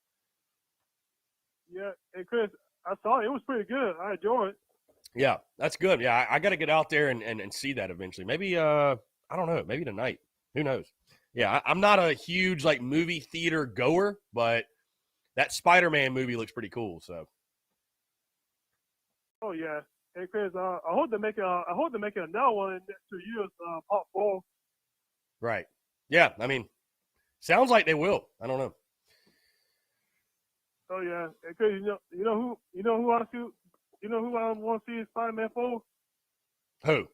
B: Yeah, and Chris, I saw it. It was pretty good. I enjoyed it.
A: Yeah, that's good. Yeah, I got to get out there and see that eventually. Maybe, I don't know, maybe tonight. Who knows? Yeah, I'm not a huge, like, movie theater goer, but that Spider-Man movie looks pretty cool, so.
B: Oh, yeah. Hey, Chris, I hope they make another one in the next 2 years, part 4.
A: Right. Yeah, I mean, sounds like they will. I don't know.
B: Oh, yeah. Hey, Chris, you know who I want to see in Spider-Man 4?
A: Who?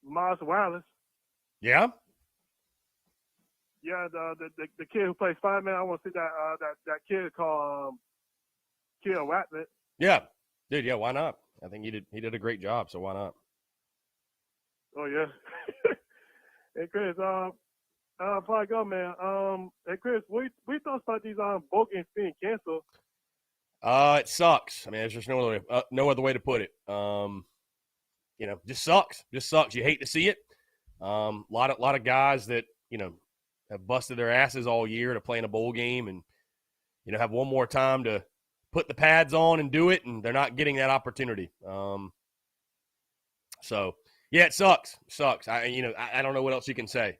B: Miles Morales.
A: Yeah?
B: Yeah, the kid who plays Spider-Man. I want to see that kid called Kid Ratman.
A: Yeah. Dude, yeah, why not? I think he did a great job, so why not?
B: Oh, yeah. Hey, Chris, before I go, man, hey, Chris, we thought about these bowl games being canceled.
A: It sucks. I mean, there's just no other way to put it. Just sucks. Just sucks. You hate to see it. Lot of guys that, have busted their asses all year to play in a bowl game and, have one more time to put the pads on and do it, and they're not getting that opportunity. So yeah, it sucks. Sucks. I don't know what else you can say.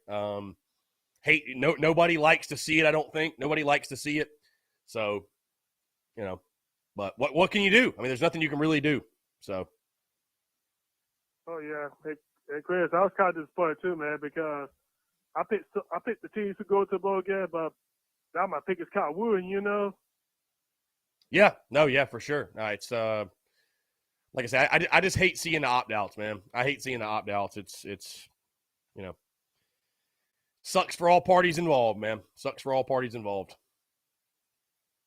A: Nobody likes to see it. I don't think nobody likes to see it. So, but what can you do? I mean, there's nothing you can really do. So.
B: Oh yeah, hey Chris, I was kind of disappointed too, man, because I picked the teams to go to the bowl game, but now my pick is kind of wooden,
A: Yeah, no, yeah, for sure. No, it's like I said, I just hate seeing the opt-outs, man. I hate seeing the opt-outs. It's sucks for all parties involved, man. Sucks for all parties involved.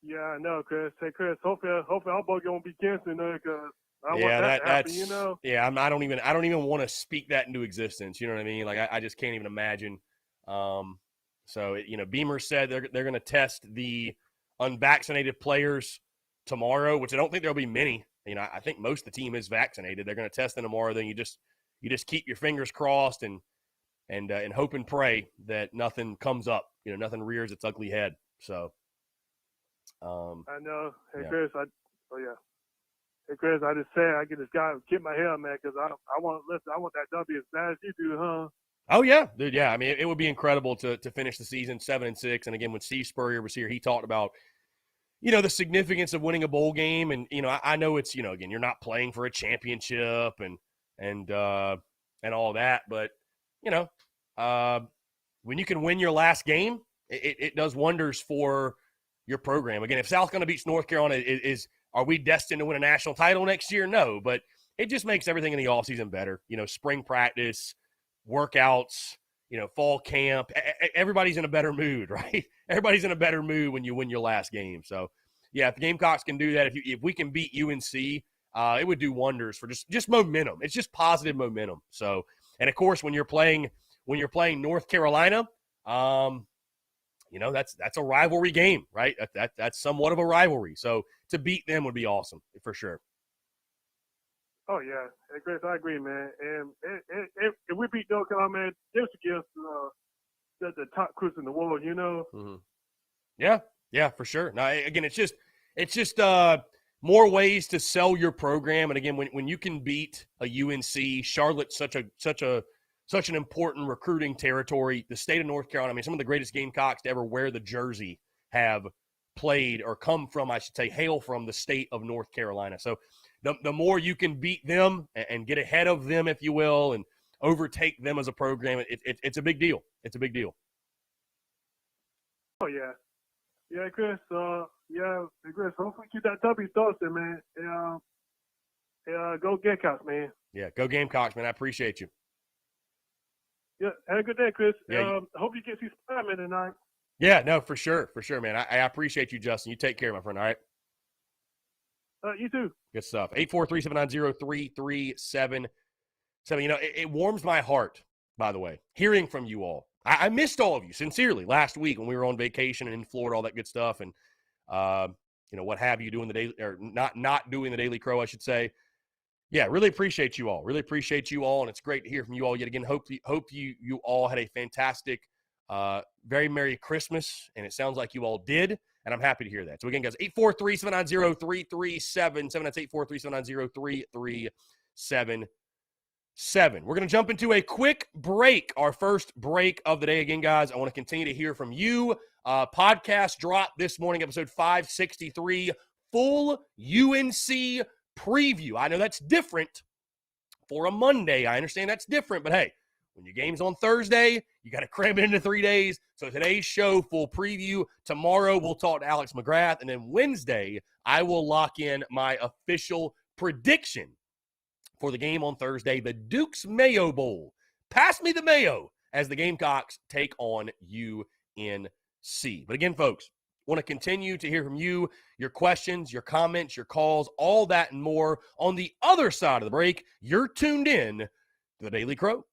B: Yeah, I know, Chris. Hey, Chris, hopefully our bowl game won't be canceled, because I want
A: Yeah,
B: that to happen,
A: that's yeah. I don't even want to speak that into existence. You know what I mean? Like I just can't even imagine. So Beamer said they're going to test the unvaccinated players tomorrow, which I don't think there'll be many. I think most of the team is vaccinated. They're going to test them tomorrow. Then you just keep your fingers crossed and and hope and pray that nothing comes up, nothing rears its ugly head. So,
E: I know. Hey,
A: yeah.
E: Chris, Hey, Chris, I just said I get my hair, man, because I want that W as bad as you do, huh?
A: Oh yeah, dude. Yeah, I mean, it would be incredible to finish the season 7-6. And again, when Steve Spurrier was here, he talked about, the significance of winning a bowl game. And I know it's, again, you're not playing for a championship and all that, but when you can win your last game, it does wonders for your program. Again, if South Carolina beats North Carolina, are we destined to win a national title next year? No, but it just makes everything in the offseason better. Spring practice, workouts, fall camp. Everybody's in a better mood, right? Everybody's in a better mood when you win your last game. So, yeah, if the Gamecocks can do that, if we can beat UNC, it would do wonders for just momentum. It's just positive momentum. So, and of course, when you're playing North Carolina, that's a rivalry game, right? That's somewhat of a rivalry. So to beat them would be awesome for sure.
E: Oh yeah, hey, Chris, I agree, man. And if we beat North Carolina, man, this against the top crews in the world,
A: Mm-hmm. Yeah, for sure. Now, again, it's just more ways to sell your program. And again, when you can beat a UNC, Charlotte's such an important recruiting territory. The state of North Carolina, I mean, some of the greatest Gamecocks to ever wear the jersey have played or come from, I should say, hail from the state of North Carolina. So the more you can beat them and get ahead of them, if you will, and overtake them as a program, it's a big deal. It's a big deal.
E: Oh, yeah. Yeah, Chris. Chris, hopefully keep that W Thursday, man. Go Gamecocks, man.
A: Yeah, go Gamecocks, man. I appreciate you.
E: Yeah, have a good day, Chris.
A: Yeah.
E: Hope you get some Spider-Man tonight.
A: Yeah, no, for sure, man. I appreciate you, Justin. You take care, my friend, all right?
E: You too.
A: Good stuff. 843-790-3377. It warms my heart, by the way, hearing from you all. I missed all of you, sincerely, last week when we were on vacation and in Florida, all that good stuff, and, what have you, doing the daily, or not doing the Daily Crow, I should say. Yeah, really appreciate you all. Really appreciate you all, and it's great to hear from you all yet again. Hope you all had a fantastic, very Merry Christmas, and it sounds like you all did, and I'm happy to hear that. So again, guys, 843-790-3377. That's 843-790-3377. We're going to jump into a quick break, our first break of the day. Again, guys, I want to continue to hear from you. Podcast drop this morning, episode 563, full UNC preview. I know that's different for a Monday. I understand that's different, but hey, when your game's on Thursday, you got to cram it into 3 days. So today's show, full preview. Tomorrow, we'll talk to Alex McGrath. And then Wednesday, I will lock in my official prediction for the game on Thursday, the Duke's Mayo Bowl. Pass me the Mayo as the Gamecocks take on UNC. But again, folks, want to continue to hear from you, your questions, your comments, your calls, all that and more. On the other side of the break, you're tuned in to the Daily Crow.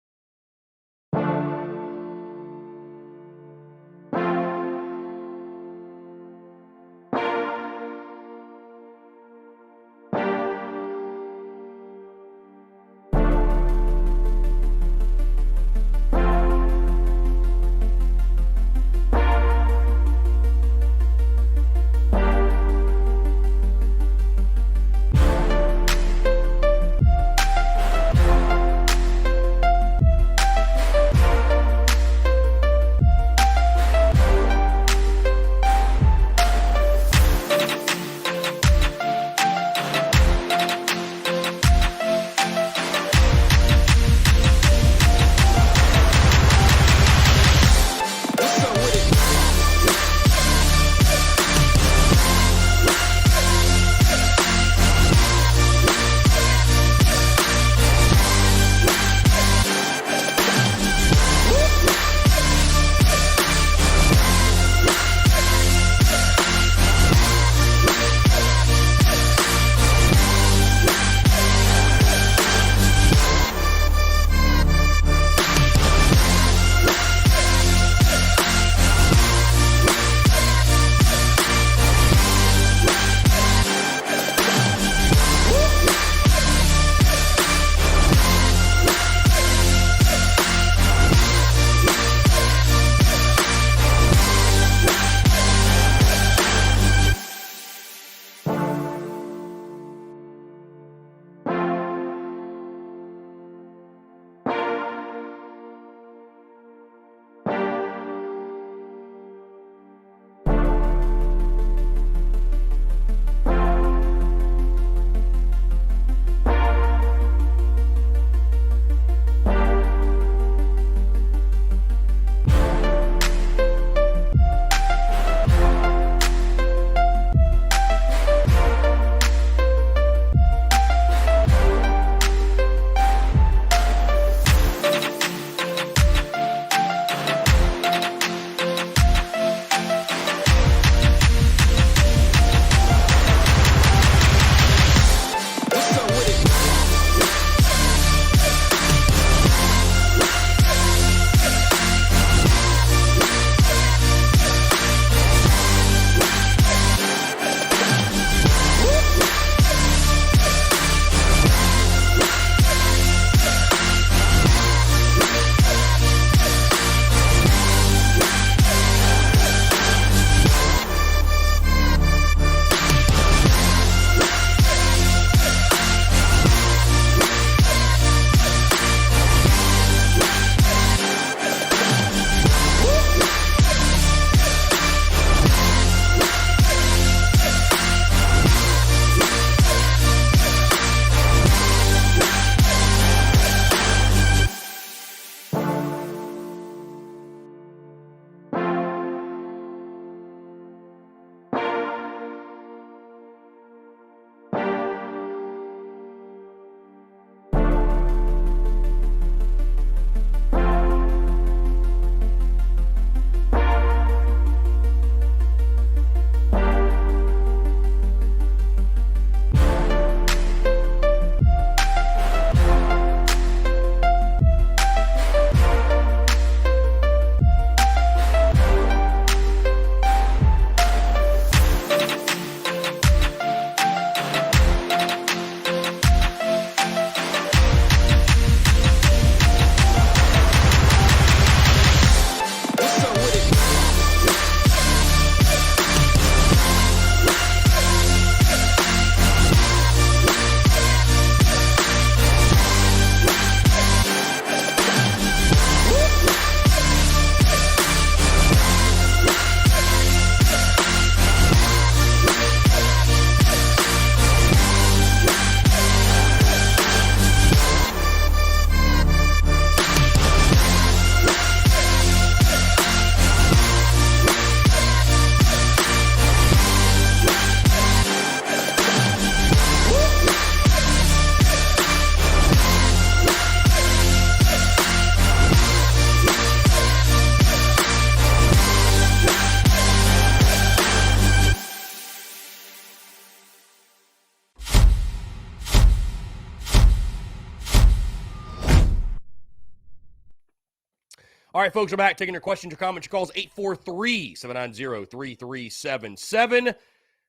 A: All right, folks, we're back taking your questions, your comments, your calls. 843-790-3377.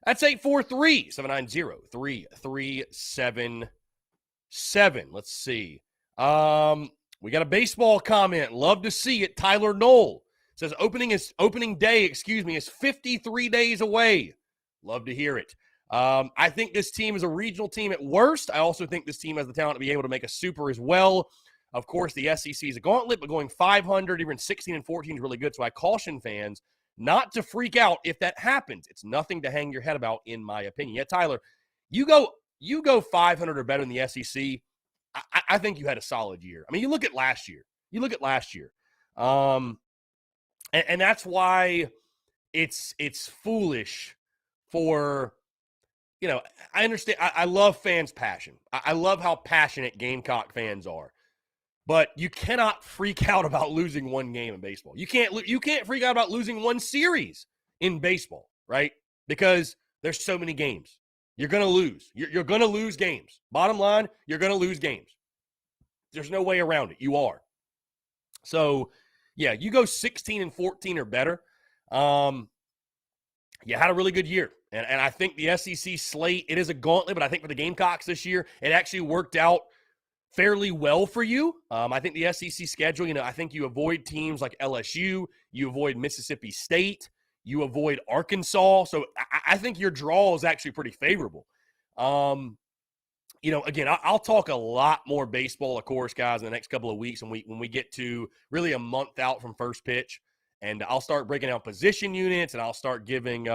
A: That's 843-790-3377. Let's see. We got a baseball comment. Love to see it. Tyler Knoll says opening day is 53 days away. Love to hear it. I think this team is a regional team at worst. I also think this team has the talent to be able to make a super as well. Of course, the SEC is a gauntlet, but going 500, even 16-14 is really good. So I caution fans not to freak out if that happens. It's nothing to hang your head about, in my opinion. Yeah, Tyler, you go 500 or better in the SEC. I think you had a solid year. I mean, you look at last year. And that's why it's foolish for, I understand. I love fans' passion. I love how passionate Gamecock fans are. But you cannot freak out about losing one game in baseball. You can't freak out about losing one series in baseball, right? Because there's so many games. You're going to lose. You're going to lose games. Bottom line, you're going to lose games. There's no way around it. You are. So, yeah, you go 16-14 or better. You had a really good year. And I think the SEC slate, it is a gauntlet, but I think for the Gamecocks this year, it actually worked out fairly well for you. I think the SEC schedule, I think you avoid teams like LSU, you avoid Mississippi State, you avoid Arkansas. So I think your draw is actually pretty favorable. Again, I'll talk a lot more baseball, of course, guys, in the next couple of weeks when we get to really a month out from first pitch. And I'll start breaking down position units, and I'll start giving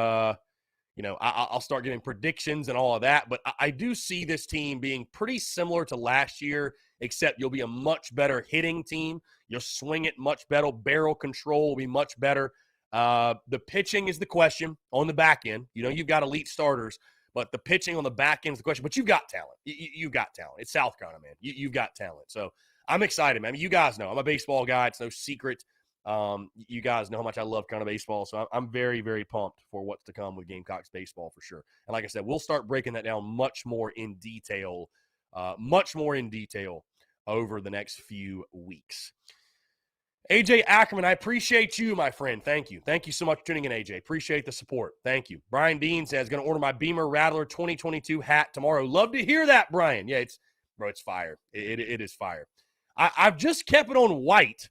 A: I'll start giving predictions and all of that. But I do see this team being pretty similar to last year, except you'll be a much better hitting team. You'll swing it much better. Barrel control will be much better. The pitching is the question on the back end. You've got elite starters, but the pitching on the back end is the question. But you've got talent. You've got talent. It's South Carolina, man. You've got talent. So I'm excited, man. I mean, you guys know I'm a baseball guy. It's no secret. You guys know how much I love kind of baseball, so I'm very, very pumped for what's to come with Gamecocks baseball for sure. And like I said, we'll start breaking that down much more in detail over the next few weeks. AJ Ackerman, I appreciate you, my friend. Thank you. Thank you so much for tuning in, AJ. Appreciate the support. Thank you. Brian Dean says, going to order my Beamer Rattler 2022 hat tomorrow. Love to hear that, Brian. Yeah, it's fire. It is fire. I've just kept it on white.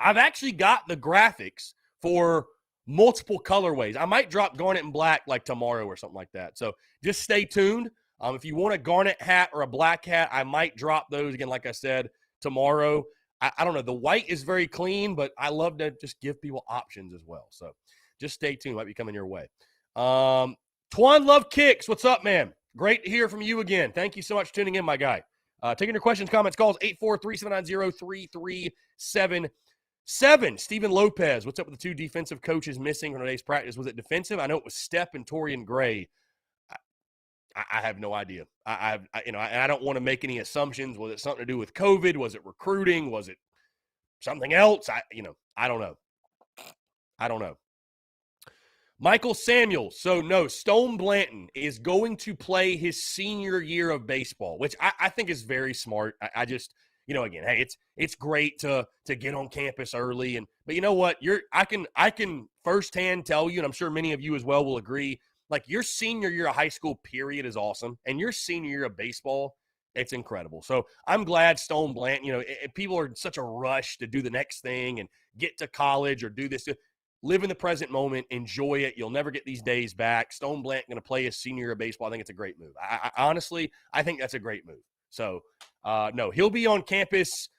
A: I've actually got the graphics for multiple colorways. I might drop garnet and black like tomorrow or something like that. So just stay tuned. If you want a garnet hat or a black hat, I might drop those again, like I said, tomorrow. I don't know. The white is very clean, but I love to just give people options as well. So just stay tuned. Might be coming your way. Twan Love Kicks. What's up, man? Great to hear from you again. Thank you so much for tuning in, my guy. Taking your questions, comments, calls, 843-790-3377. Stephen Lopez, what's up with the two defensive coaches missing from today's practice? Was it defensive? I know it was Stepp and Torian Gray. I have no idea. I don't want to make any assumptions. Was it something to do with COVID? Was it recruiting? Was it something else? I don't know. Michael Samuels. So, no, Stone Blanton is going to play his senior year of baseball, which I think is very smart. I just – again, hey, it's great to get on campus early, but you know what? I can firsthand tell you, and I'm sure many of you as well will agree, like your senior year of high school period is awesome, and your senior year of baseball, it's incredible. So I'm glad Stone Blanton, people are in such a rush to do the next thing and get to college or do this. Live in the present moment, enjoy it. You'll never get these days back. Stone Blanton going to play his senior year of baseball. I think it's a great move. I honestly think that's a great move. So, no, he'll be on campus,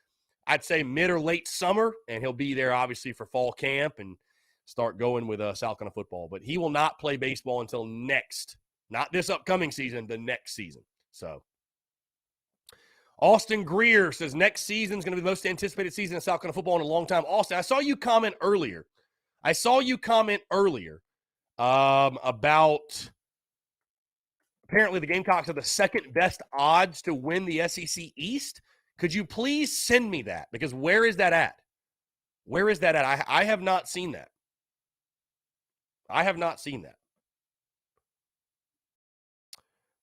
A: I'd say mid or late summer, and he'll be there obviously for fall camp and start going with South Carolina football. But he will not play baseball until not this upcoming season, the next season. So, Austin Greer says next season is going to be the most anticipated season of South Carolina football in a long time. Austin, I saw you comment earlier. About apparently the Gamecocks are the second best odds to win the SEC East. Could you please send me that? Because where is that at? I have not seen that.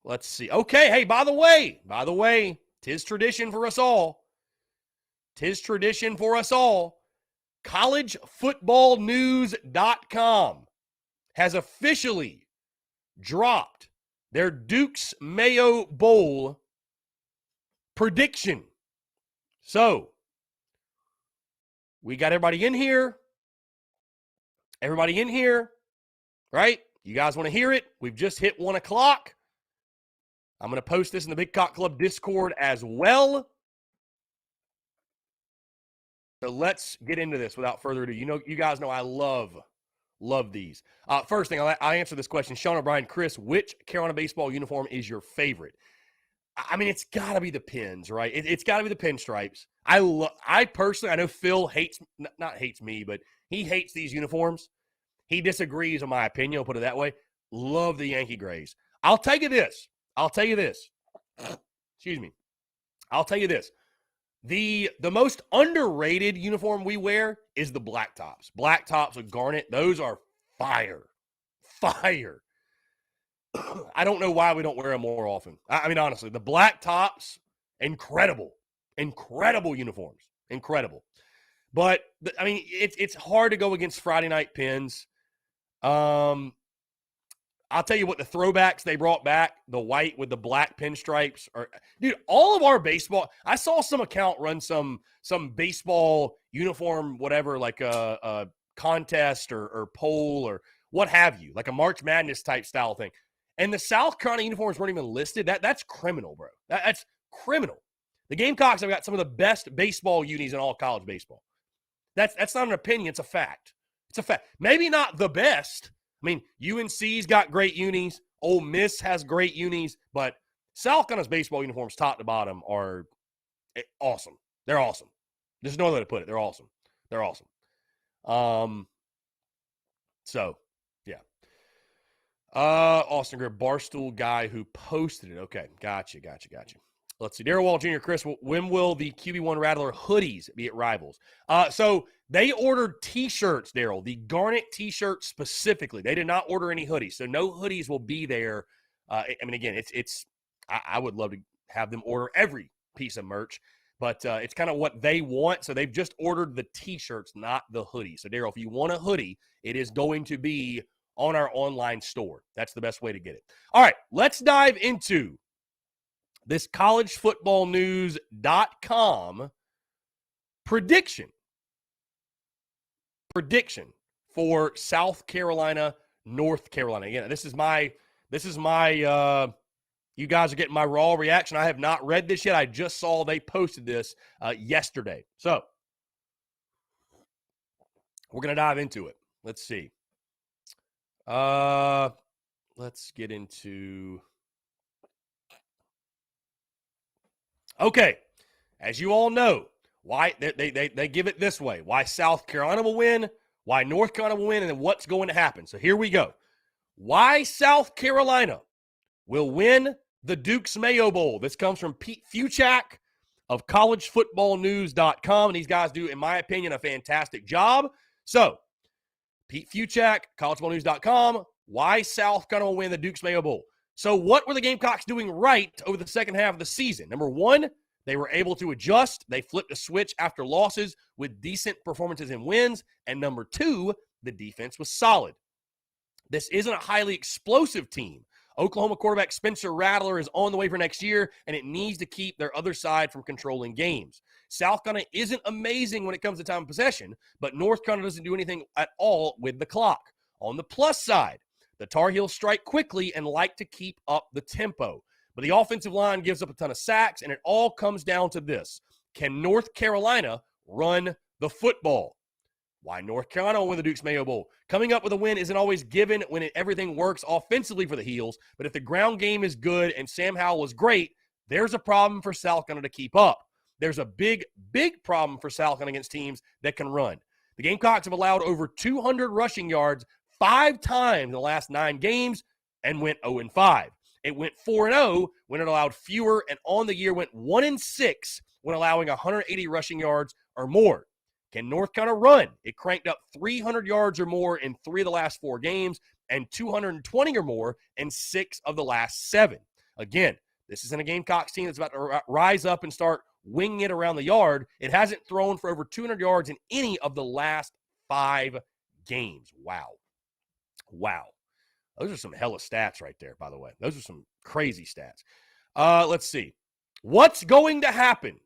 A: Let's see. Okay, hey, by the way, tis tradition for us all. collegefootballnews.com has officially dropped their Duke's Mayo Bowl prediction. So, we got everybody in here. Everybody in here, right? You guys want to hear it? We've just hit 1 o'clock. I'm going to post this in the Big Cock Club Discord as well. So let's get into this without further ado. You guys know I love these. First thing, I'll answer this question. Sean O'Brien, Chris, which Carolina baseball uniform is your favorite? I mean, it's got to be the pins, right? It's got to be the pinstripes. I personally, I know Phil not hates me, but he hates these uniforms. He disagrees on my opinion, I'll put it that way. Love the Yankee grays. I'll tell you this. Excuse me. I'll tell you this. The most underrated uniform we wear is the black tops. Black tops with garnet. Those are fire. Fire. I don't know why we don't wear them more often. I mean, honestly, the black tops, incredible. Incredible uniforms. Incredible. But, I mean, it's hard to go against Friday night pins. I'll tell you what, the throwbacks they brought back, the white with the black pinstripes are, dude, all of our baseball. I saw some account run some baseball uniform, whatever, like a contest or poll or what have you, like a March Madness type style thing. And the South Carolina uniforms weren't even listed. That's criminal, bro. That's criminal. The Gamecocks have got some of the best baseball unis in all college baseball. That's not an opinion. It's a fact. It's a fact. Maybe not the best. I mean, UNC's got great unis. Ole Miss has great unis. But South Carolina's baseball uniforms, top to bottom, are awesome. They're awesome. There's no other way to put it. They're awesome. They're awesome. So, yeah. Austin Greer, Barstool guy who posted it. Okay, gotcha. Let's see. Darrell Wall Jr., Chris, when will the QB1 Rattler hoodies be at Rivals? So they ordered T-shirts, Darrell, the Garnet T-shirt specifically. They did not order any hoodies, so no hoodies will be there. I mean, again, I would love to have them order every piece of merch, but it's kind of what they want. So they've just ordered the T-shirts, not the hoodie. So, Darrell, if you want a hoodie, it is going to be on our online store. That's the best way to get it. All right, let's dive into this collegefootballnews.com prediction for South Carolina, North Carolina. Again, this is my you guys are getting my raw reaction. I have not read this yet. I just saw they posted this yesterday. So we're going to dive into it. Let's see. Let's get into. Okay, as you all know, why they give it this way: why South Carolina will win, why North Carolina will win, and then what's going to happen. So here we go. Why South Carolina will win the Duke's Mayo Bowl. This comes from Pete Fuchak of collegefootballnews.com, and these guys do, in my opinion, a fantastic job. So, Pete Fuchak, collegefootballnews.com, why South Carolina will win the Duke's Mayo Bowl. So what were the Gamecocks doing right over the second half of the season? Number one, they were able to adjust. They flipped a switch after losses with decent performances and wins. And number two, the defense was solid. This isn't a highly explosive team. Oklahoma quarterback Spencer Rattler is on the way for next year, and it needs to keep their other side from controlling games. South Carolina isn't amazing when it comes to time of possession, but North Carolina doesn't do anything at all with the clock. On the plus side, the Tar Heels strike quickly and like to keep up the tempo. But the offensive line gives up a ton of sacks, and it all comes down to this. Can North Carolina run the football? Why North Carolina will win the Duke's Mayo Bowl? Coming up with a win isn't always given when everything works offensively for the Heels, but if the ground game is good and Sam Howell is great, there's a problem for South Carolina to keep up. There's a big, big problem for South Carolina against teams that can run. The Gamecocks have allowed over 200 rushing yards 5 times in the last 9 games and went 0-5. It went 4-0 when it allowed fewer, and on the year went 1-6 when allowing 180 rushing yards or more. Can North Carolina run? It cranked up 300 yards or more in 3 of the last 4 games and 220 or more in 6 of the last 7. Again, this isn't a Gamecocks team that's about to rise up and start winging it around the yard. It hasn't thrown for over 200 yards in any of the last 5 games. Wow. Those are some hella stats right there, by the way. Those are some crazy stats. Let's see. What's going to happen?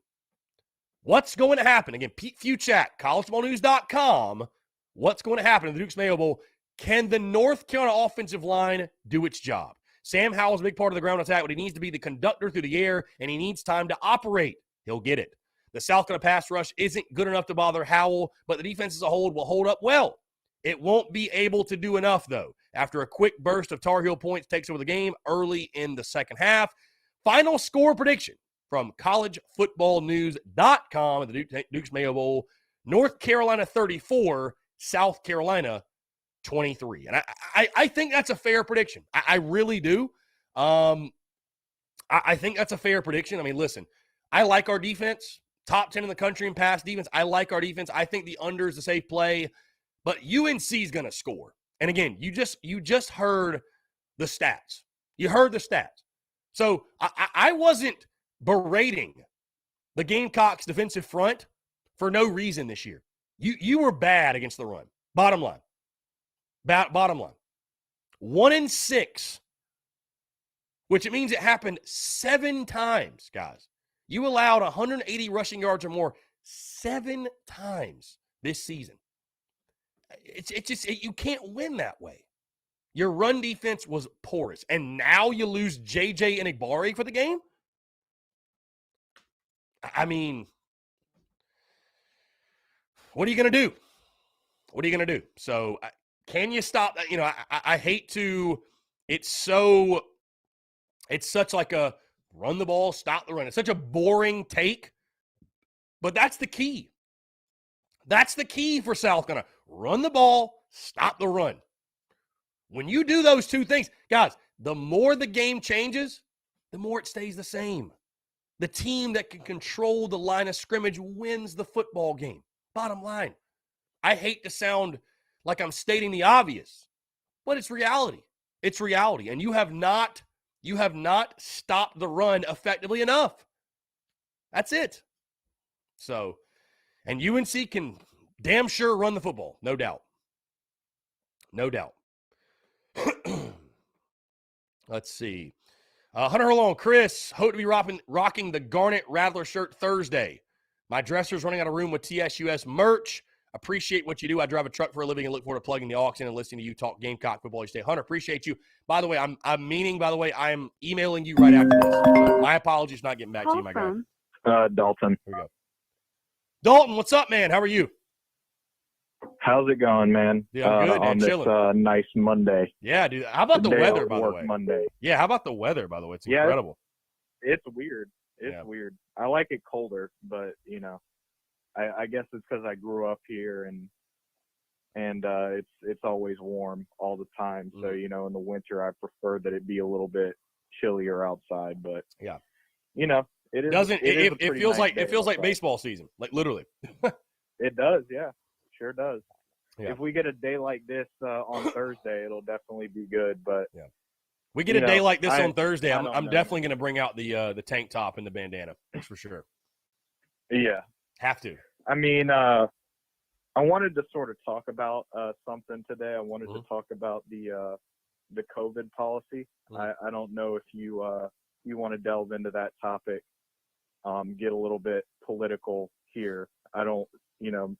A: Again, Pete Fuchak, collegefootballnews.com. What's going to happen in the Duke's Mayo Bowl? Can the North Carolina offensive line do its job? Sam Howell's a big part of the ground attack, but he needs to be the conductor through the air, and he needs time to operate. He'll get it. The South Carolina pass rush isn't good enough to bother Howell, but the defense as a whole will hold up well. It won't be able to do enough, though. After a quick burst of Tar Heel points takes over the game early in the second half. Final score prediction from collegefootballnews.com at the Duke's Mayo Bowl. North Carolina 34, South Carolina 23. And I think that's a fair prediction. I really do. I think that's a fair prediction. I mean, listen, I like our defense. Top 10 in the country in pass defense. I like our defense. I think the under is a safe play. But UNC is going to score. And again, you just heard the stats. You heard the stats. So I wasn't berating the Gamecocks defensive front for no reason this year. You were bad against the run. Bottom line. Bottom line. 1-6, which it means it happened 7 times, guys. You allowed 180 rushing yards or more 7 times this season. It's just you can't win that way. Your run defense was porous, and now you lose JJ and Igbari for the game? I mean, what are you going to do? What are you going to do? So can you stop that? You know, I hate to – it's such like a run the ball, stop the run. It's such a boring take, but that's the key. That's the key for South Carolina. Run the ball, stop the run. When you do those two things, guys, the more the game changes, the more it stays the same. The team that can control the line of scrimmage wins the football game. Bottom line. I hate to sound like I'm stating the obvious, but it's reality. It's reality. And you have not stopped the run effectively enough. That's it. So, and UNC can damn sure run the football. No doubt. No doubt. Let's see. Hunter Hurlong, Chris, hope to be rocking the Garnet Rattler shirt Thursday. My dresser's running out of room with TSUS merch. Appreciate what you do. I drive a truck for a living and look forward to plugging the aux in and listening to you talk Gamecock football each day. Hunter, appreciate you. By the way, I'm emailing you right after this. So my apologies for not getting back to you, my guy.
F: Dalton.
A: Here we go. Dalton, what's up, man? How are you?
F: How's it going, man?
A: Yeah, I'm good, man.
F: On
A: Chilling.
F: This nice Monday.
A: Yeah, dude. How about the weather, by the way?
F: Monday.
A: Yeah, how about the weather, by the way? It's incredible.
F: It's weird. It's weird. I like it colder, but you know, I guess it's because I grew up here and it's always warm all the time. So you know, in the winter, I prefer that it be a little bit chillier outside. But
A: yeah,
F: you know, it
A: feels like baseball season, like literally.
F: It does, yeah. Sure does.
A: Yeah.
F: If we get a day like this on Thursday, it'll definitely be good. But
A: we get a day like this on Thursday, I'm
F: know.
A: definitely going to bring out the tank top and the bandana. That's for sure.
F: Yeah,
A: have to.
F: I mean, I wanted to sort of talk about something today. I wanted to talk about the COVID policy. I don't know if you want to delve into that topic, get a little bit political here. I don't,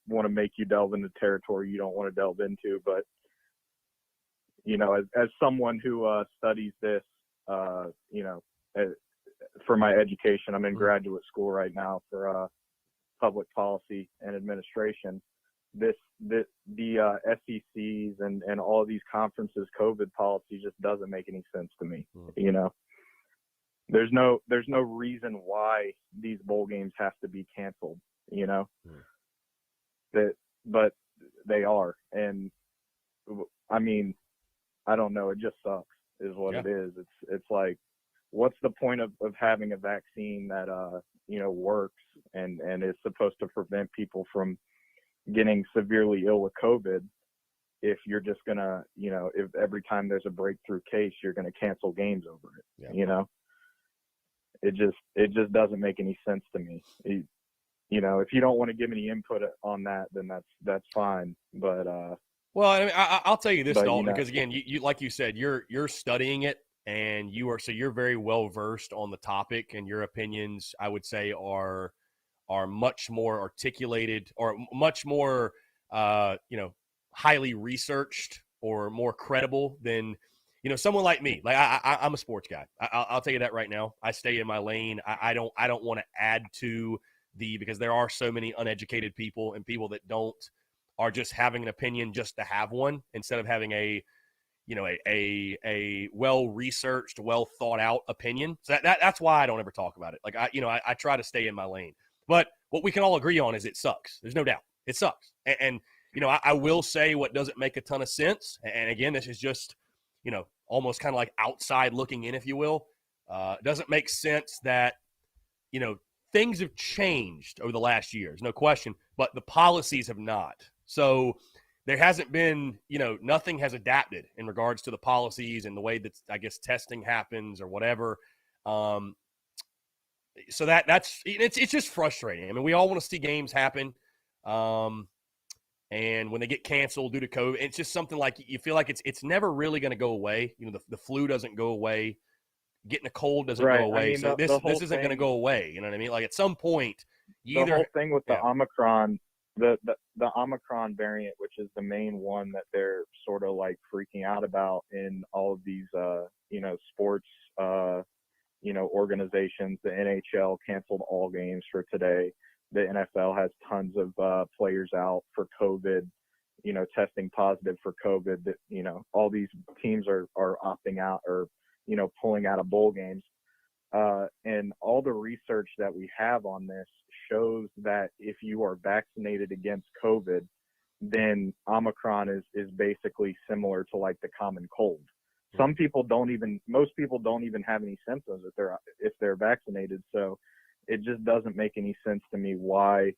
F: want to make you delve into territory you don't want to delve into, but, as someone who studies this, for my education, I'm in graduate school right now for public policy and administration. The SECs and all of these conferences, COVID policy just doesn't make any sense to me. There's no reason why these bowl games have to be canceled, but they are. And I mean, I don't know. It just sucks is what it is. It's like, what's the point of having a vaccine that, works and is supposed to prevent people from getting severely ill with COVID if you're just going to, if every time there's a breakthrough case, you're going to cancel games over it, It just doesn't make any sense to me. You know, if you don't want to give any input on that, then that's fine. But
A: well, I mean, I'll tell you this, Dalton,
F: you know,
A: because again, you like you said, you're studying it, and you're very well versed on the topic, and your opinions, I would say, are much more articulated or much more highly researched or more credible than someone like me. Like I'm a sports guy. I'll tell you that right now. I stay in my lane. I don't want to add to because there are so many uneducated people and people that are just having an opinion just to have one instead of having a well researched, well thought out opinion. So that's why I don't ever talk about it. Like I try to stay in my lane. But what we can all agree on is it sucks. There's no doubt. It sucks. And I will say what doesn't make a ton of sense. And again, this is just, almost kind of like outside looking in, if you will. It doesn't make sense that, things have changed over the last years, no question, but the policies have not. So there hasn't been, nothing has adapted in regards to the policies and the way that, I guess, testing happens or whatever. So it's just frustrating. I mean, we all want to see games happen. And when they get canceled due to COVID, it's just something like you feel like it's never really going to go away. The flu doesn't go away. Getting a cold doesn't go away. I mean, so this isn't going to go away. You know what I mean? Like at some point, the
F: whole thing with the Omicron, the Omicron variant, which is the main one that they're sort of like freaking out about in all of these, sports, organizations. The NHL canceled all games for today. The NFL has tons of players out for COVID, testing positive for COVID. That all these teams are opting out or pulling out of bowl games. And all the research that we have on this shows that if you are vaccinated against COVID, then Omicron is basically similar to like the common cold. Most people don't even have any symptoms if they're vaccinated. So it just doesn't make any sense to me why,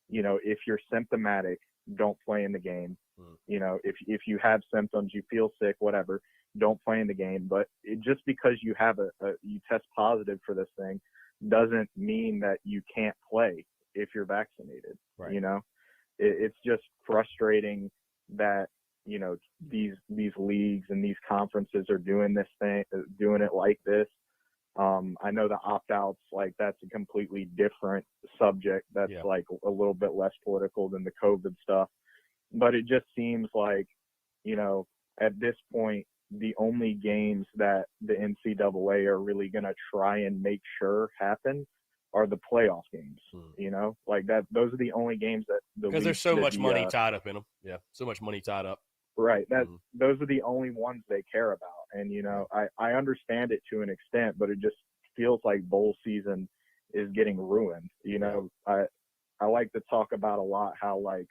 F: if you're symptomatic, don't play in the game. If you have symptoms, you feel sick, whatever, don't play in the game. But just because you have you test positive for this thing doesn't mean that you can't play if you're vaccinated.
A: Right.
F: It's just frustrating that, these leagues and these conferences are doing it like this. I know the opt-outs, like that's a completely different subject. That's like a little bit less political than the COVID stuff. But it just seems like, at this point, the only games that the NCAA are really going to try and make sure happen are the playoff games, like that. Those are the only games that
A: because there's so much money tied up in them. Yeah. So much money tied up.
F: Right. Those are the only ones they care about. And, I understand it to an extent, but it just feels like bowl season is getting ruined. I like to talk about a lot how like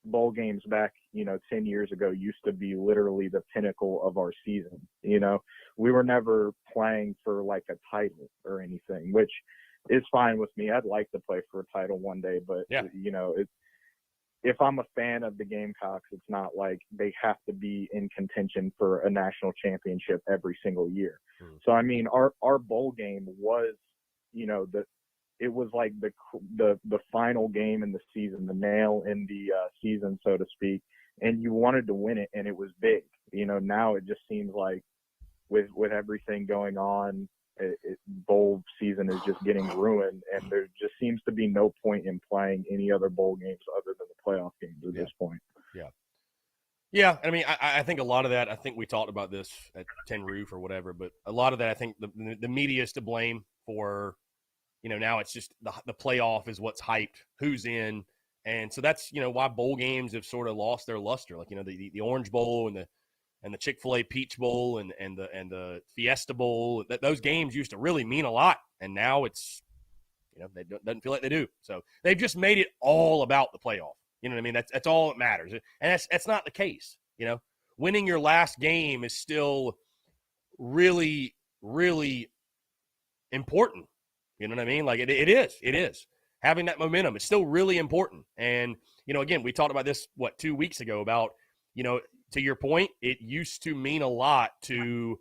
F: bowl games back, 10 years ago used to be literally the pinnacle of our season. We were never playing for like a title or anything, which is fine with me. I'd like to play for a title one day, but if I'm a fan of the Gamecocks, it's not like they have to be in contention for a national championship every single year. So, I mean, our bowl game was, it was like the final game in the season, the nail in the season, so to speak, and you wanted to win it, and it was big. Now it just seems like with everything going on, bowl season is just getting ruined, and there just seems to be no point in playing any other bowl games other than the playoff games at this point.
A: Yeah. I mean, I think a lot of that, I think we talked about this at 10 Roof or whatever, but a lot of that, I think the media is to blame for, now it's just the playoff is what's hyped, who's in. And so that's, why bowl games have sort of lost their luster. Like, the Orange Bowl and the Chick-fil-A Peach Bowl and the Fiesta Bowl, those games used to really mean a lot. And now it's, doesn't feel like they do. So they've just made it all about the playoff. You know what I mean? That's all that matters. And that's not the case. Winning your last game is still really, really important. You know what I mean? Like it is. Having that momentum is still really important. And, again, we talked about this, 2 weeks ago about, to your point, it used to mean a lot to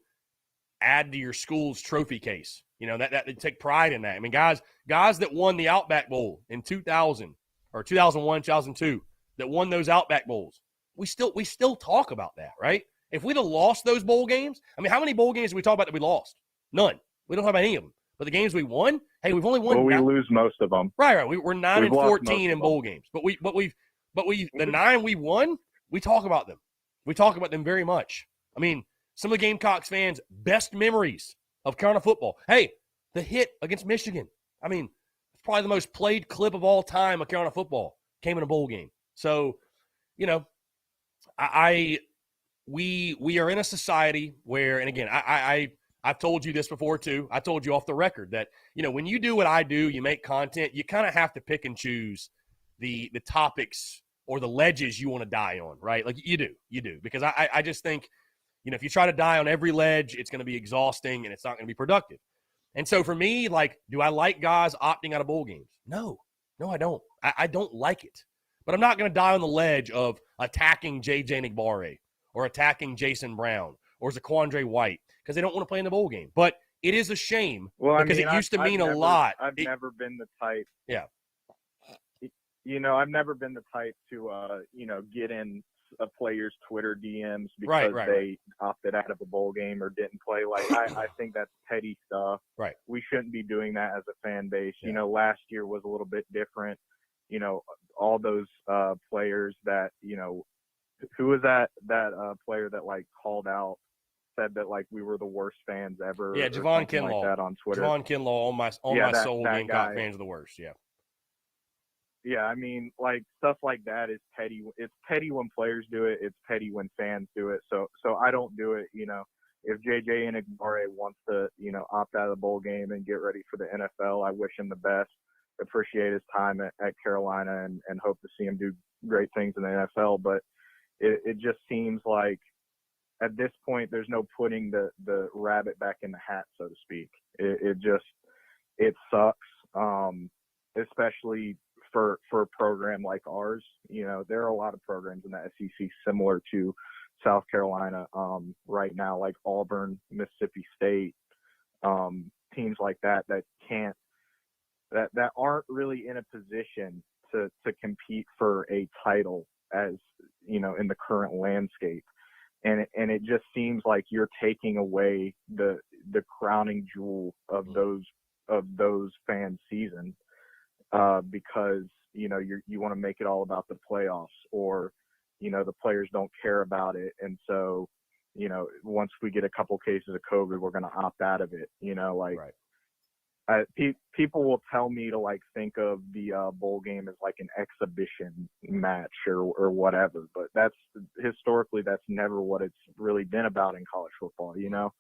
A: add to your school's trophy case. You know, that they take pride in that. I mean, guys that won the Outback Bowl in 2000 or 2001, 2002, that won those Outback Bowls, we still talk about that, right? If we'd have lost those bowl games, I mean, how many bowl games did we talk about that we lost? None. We don't talk about any of them. But the games we won, hey, we've only won.
F: Well, we lose most of them.
A: Right. We're 9-14 in bowl games, but the 9 we won, we talk about them. We talk about them very much. I mean, some of the Gamecocks fans' best memories of Carolina football. Hey, the hit against Michigan. I mean, it's probably the most played clip of all time of Carolina football came in a bowl game. So, you know, we are in a society where, and again, I've told you this before too. I told you off the record that, you know, when you do what I do, you make content, you kind of have to pick and choose the topics or the ledges you want to die on, right? Like you do. Because I just think, you know, if you try to die on every ledge, it's going to be exhausting and it's not going to be productive. And so for me, like, do I like guys opting out of bowl games? No, I don't. I don't like it. But I'm not going to die on the ledge of attacking J.J. Nigbare or attacking Jason Brown or Zaquandre White because they don't want to play in the bowl game. But it is a shame because it used to mean a lot.
F: I've never been the type.
A: Yeah.
F: You know, I've never been the type to, you know, get in a player's Twitter DMs because they opted out of a bowl game or didn't play. Like, I think that's petty stuff.
A: Right.
F: We shouldn't be doing that as a fan base.
A: Yeah.
F: You know, last year was a little bit different. You know, all those players that, you know, who was that player that, like, called out, said that, like, we were the worst fans ever.
A: Yeah, Javon Kinlaw.
F: Like that on Twitter.
A: Javon Kinlaw, on my soul, Gamecock fans are the worst, yeah.
F: Yeah, I mean, like, stuff like that is petty. It's petty when players do it. It's petty when fans do it. So I don't do it, you know. If J.J. Enigbare wants to, you know, opt out of the bowl game and get ready for the NFL, I wish him the best. Appreciate his time at Carolina and hope to see him do great things in the NFL. But it just seems like at this point there's no putting the rabbit back in the hat, so to speak. It sucks, especially for a program like ours. You know, there are a lot of programs in the SEC similar to South Carolina right now, like Auburn, Mississippi State, teams like that can't, that aren't really in a position to compete for a title, as you know, in the current landscape. And it just seems like you're taking away the crowning jewel of those fan seasons because, you know, you want to make it all about the playoffs, or, you know, the players don't care about it. And so, you know, once we get a couple cases of COVID, we're going to opt out of it, you know, like,
A: right.
F: People will tell me to, like, think of the bowl game as like an exhibition match or whatever, but that's never what it's really been about in college football. You know,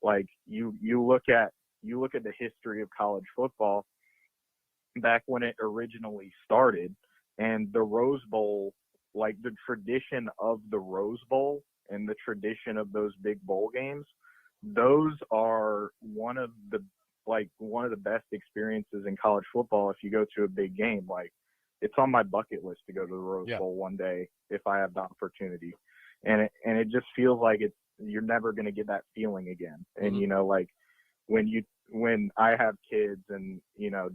F: like you look at the history of college football back when it originally started, and the Rose Bowl, like the tradition of the Rose Bowl and the tradition of those big bowl games, those are one of the best experiences in college football. If you go to a big game, like, it's on my bucket list to go to the Rose Bowl one day if I have the opportunity. And it just feels like you're never going to get that feeling again. And, you know, like when I have kids and, you know,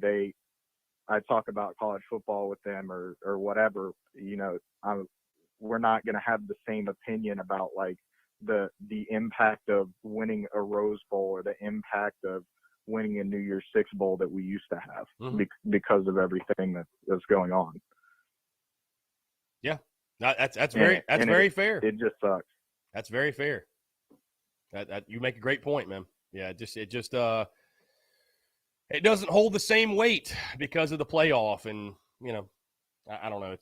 F: I talk about college football with them or whatever, you know, we're not going to have the same opinion about, like, the impact of winning a Rose Bowl or the impact of winning a New Year's Six Bowl that we used to have because of everything that's going on.
A: Yeah, that's very fair.
F: It just sucks.
A: That's very fair. That you make a great point, man. Yeah, it doesn't hold the same weight because of the playoff, and, you know, I don't know.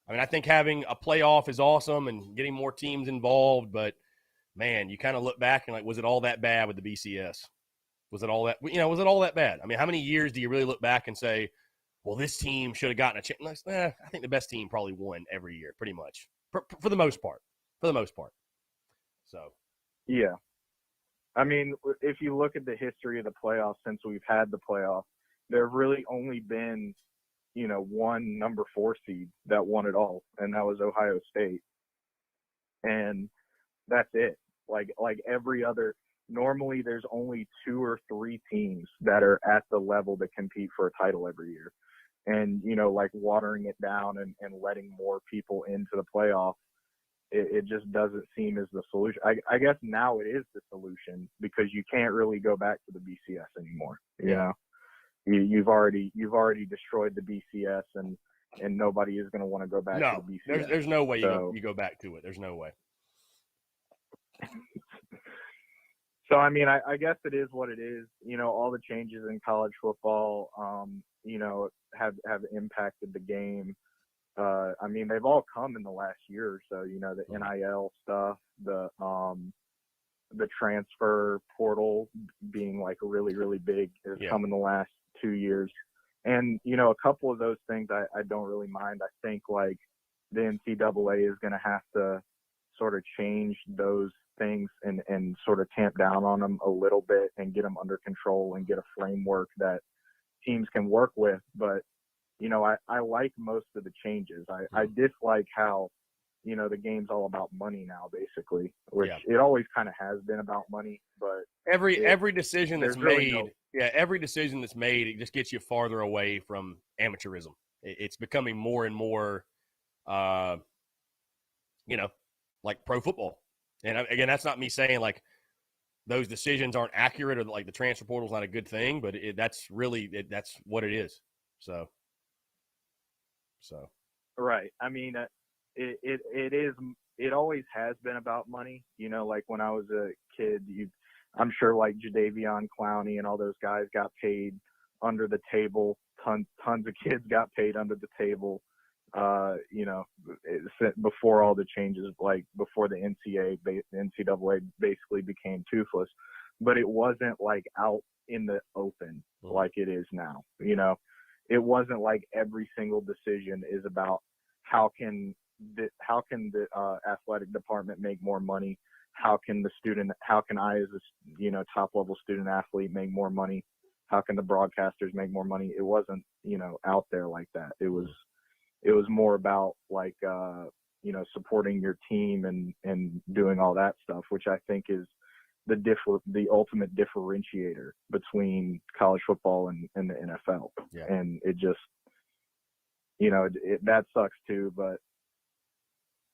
A: I mean, I think having a playoff is awesome and getting more teams involved, but man, you kind of look back and, like, was it all that bad with the BCS? Was it all that bad? I mean, how many years do you really look back and say, well, this team should have gotten a chance? I think the best team probably won every year, pretty much, for the most part. So,
F: yeah. I mean, if you look at the history of the playoffs since we've had the playoff, there have really only been, you know, one number 4 seed that won it all, and that was Ohio State. And that's it. Like every other – normally there's only 2 or 3 teams that are at the level to compete for a title every year. And, like watering it down and letting more people into the playoffs, it just doesn't seem as the solution. I guess now it is the solution because you can't really go back to the BCS anymore. You've already destroyed the BCS, and nobody is going to want to go back to the BCS.
A: There's no way you go back to it. There's no way.
F: So, I mean, I guess it is what it is. All the changes in college football, have impacted the game. I mean, they've all come in the last year or so. The NIL stuff, the transfer portal being like really, really big has come in the last 2 years. And, a couple of those things I don't really mind. I think like the NCAA is going to have to sort of change those things and sort of tamp down on them a little bit and get them under control and get a framework that teams can work with. But, I like most of the changes. I dislike how, the game's all about money now, basically, which it always kind of has been about money. But
A: every decision that's made,
F: really
A: every decision that's made, it just gets you farther away from amateurism. It's becoming more and more, like pro football. And again, that's not me saying like those decisions aren't accurate or like the transfer portal is not a good thing, but that's what it is. So.
F: Right. I mean, it always has been about money. Like when I was a kid, I'm sure like Jadeveon Clowney and all those guys got paid under the table. Tons of kids got paid under the table. Before all the changes, like before the NCAA basically became toothless, but it wasn't like out in the open like it is now. It wasn't like every single decision is about how can the athletic department make more money? How can I as a top level student athlete make more money? How can the broadcasters make more money? It wasn't out there like that. It was more about like supporting your team and doing all that stuff, which I think is the ultimate differentiator between college football and the NFL. Yeah. And it just, that sucks too, but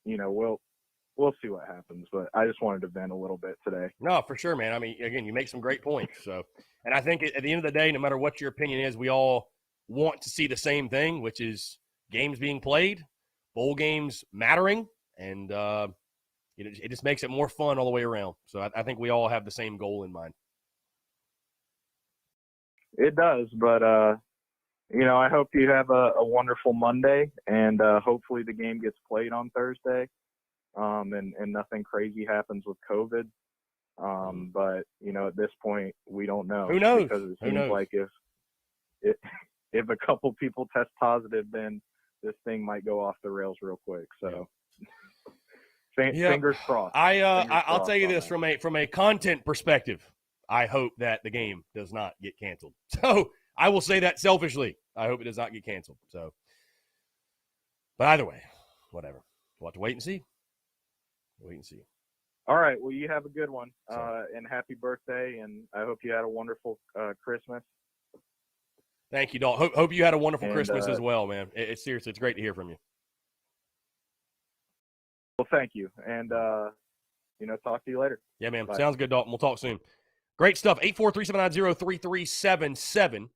F: we'll see what happens, but I just wanted to vent a little bit today.
A: No, for sure, man. I mean, again, you make some great points. So, and I think at the end of the day, no matter what your opinion is, we all want to see the same thing, which is games being played, bowl games mattering, and it just makes it more fun all the way around. So I think we all have the same goal in mind.
F: It does, but I hope you have a wonderful Monday, and hopefully the game gets played on Thursday, and nothing crazy happens with COVID. But at this point, we don't know.
A: Who knows?
F: Because it seems like if a couple people test positive, then this thing might go off the rails real quick. So. Fingers crossed.
A: I'll tell you this from a content perspective. I hope that the game does not get canceled. So I will say that selfishly. I hope it does not get canceled. So, but either way, whatever. We'll have to wait and see.
F: All right. Well, you have a good one, and happy birthday, and I hope you had a wonderful Christmas.
A: Thank you, Dalton. Hope you had a wonderful Christmas as well, man. It's seriously, it's great to hear from you.
F: Well, thank you, and talk to you later.
A: Yeah, man.
F: Bye.
A: Sounds good, Dalton. We'll talk soon. Great stuff. 843-790-3377.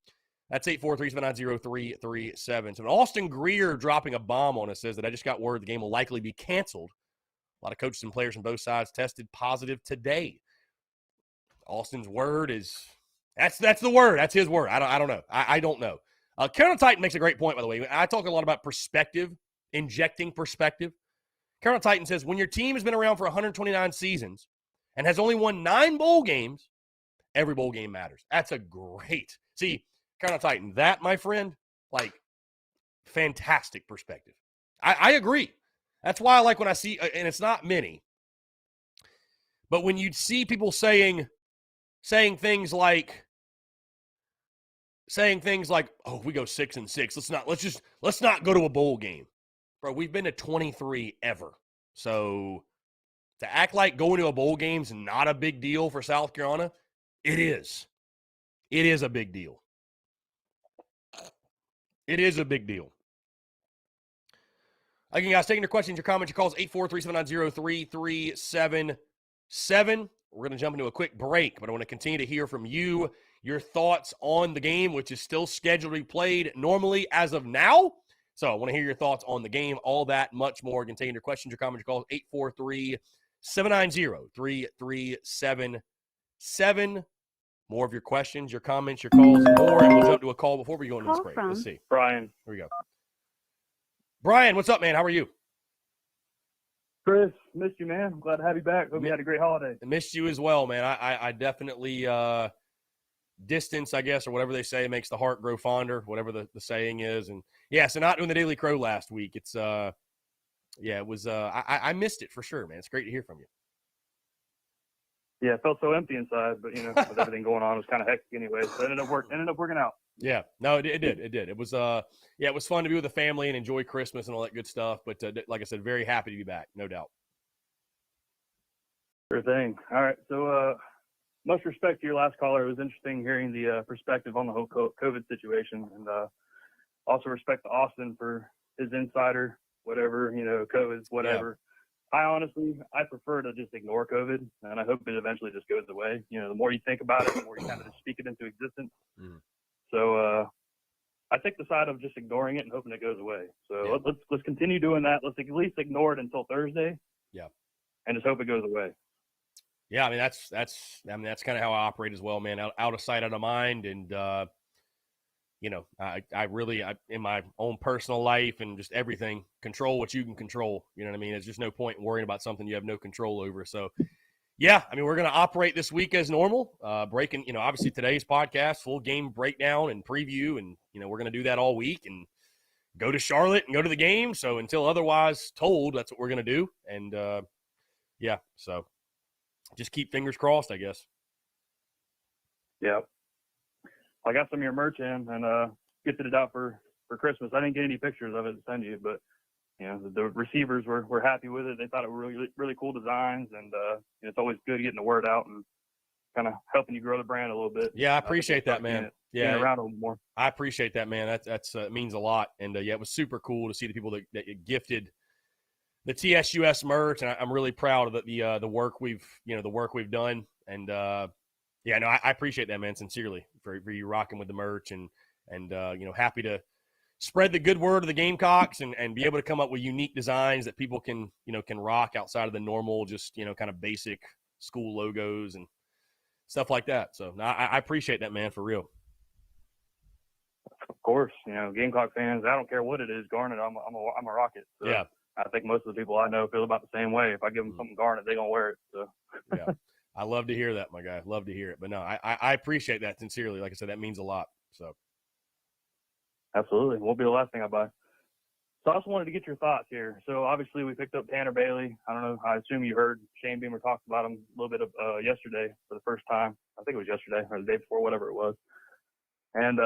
A: That's 843-790-3377. So Austin Greer dropping a bomb on us says that I just got word the game will likely be canceled. A lot of coaches and players on both sides tested positive today. Austin's word is that's the word. That's his word. I don't know. I don't know. Carolina Titan makes a great point, by the way. I talk a lot about perspective, injecting perspective. Carolina Titan says, when your team has been around for 129 seasons and has only won 9 bowl games, every bowl game matters. That's a great – see, Carolina Titan, that, my friend, like, fantastic perspective. I agree. That's why I like when I see – and it's not many. But when you see people saying things like, oh, we go 6-6. Let's not go to a bowl game. Bro, we've been to 23 ever. So To act like going to a bowl game's not a big deal for South Carolina, it is. It is a big deal. It is a big deal. Again, guys, taking your questions, your comments, your calls, 843-790-3377. We're going to jump into a quick break, but I want to continue to hear from you, your thoughts on the game, which is still scheduled to be played normally as of now. So I want to hear your thoughts on the game, all that, much more. Again, taking your questions, your comments, your calls, 843-790-3377. More of your questions, your comments, your calls, and more. And we'll jump to a call before we go into this break. Let's see.
E: Brian.
A: Here we go. Brian, what's up, man? How are you?
E: Chris, missed you, man. I'm glad to have you back. Hope you had a great holiday.
A: I missed you as well, man. I definitely distance, I guess, or whatever they say, makes the heart grow fonder, whatever the saying is. And yeah, so not doing the Daily Crow last week. It's it was I missed it for sure, man. It's great to hear from you.
E: Yeah, it felt so empty inside, but with everything going on, it was kind of hectic anyway. So it ended up working out.
A: Yeah, no, it did. It was it was fun to be with the family and enjoy Christmas and all that good stuff. But like I said, very happy to be back, no doubt.
E: Sure thing. All right, so much respect to your last caller. It was interesting hearing the perspective on the whole COVID situation, and also respect to Austin for his insider, whatever, COVID, whatever. Yeah. I prefer to just ignore COVID, and I hope it eventually just goes away. The more you think about it, the more you kind of just speak it into existence. Mm. So I take the side of just ignoring it and hoping it goes away. So let's continue doing that. Let's at least ignore it until Thursday. Yeah. And just hope it goes away.
A: Yeah, I mean that's kind of how I operate as well, man. Out of sight, out of mind, and I really in my own personal life and just everything, control what you can control. You know what I mean? There's just no point in worrying about something you have no control over. So, yeah, I mean, we're going to operate this week as normal, breaking, obviously today's podcast, full game breakdown and preview. And, we're going to do that all week and go to Charlotte and go to the game. So until otherwise told, that's what we're going to do. And, so just keep fingers crossed, I guess.
E: Yeah. I got some of your merch in and gifted it out for Christmas. I didn't get any pictures of it to send you, but the receivers were happy with it. They thought it were really, really cool designs, and it's always good getting the word out and kind of helping you grow the brand a little bit.
A: Yeah, I appreciate that, man.
E: Being around a little more.
A: I appreciate that, man. That's means a lot, and it was super cool to see the people that gifted the TSUS merch, and I'm really proud of the work we've done, and. I appreciate that, man, sincerely, for you rocking with the merch and happy to spread the good word of the Gamecocks and be able to come up with unique designs that people can rock outside of the normal, just, kind of basic school logos and stuff like that. So I appreciate that, man, for real.
E: Of course, Gamecock fans, I don't care what it is, Garnet, I'm a Rocket. So yeah. I think most of the people I know feel about the same way. If I give them something Garnet, they're going to wear it. So
A: yeah. I love to hear that, my guy. Love to hear it. But no, I appreciate that sincerely. Like I said, that means a lot. So
E: absolutely. Won't be the last thing I buy. So I also wanted to get your thoughts here. So obviously we picked up Tanner Bailey. I don't know. I assume you heard Shane Beamer talk about him a little bit yesterday for the first time. I think it was yesterday or the day before, whatever it was. And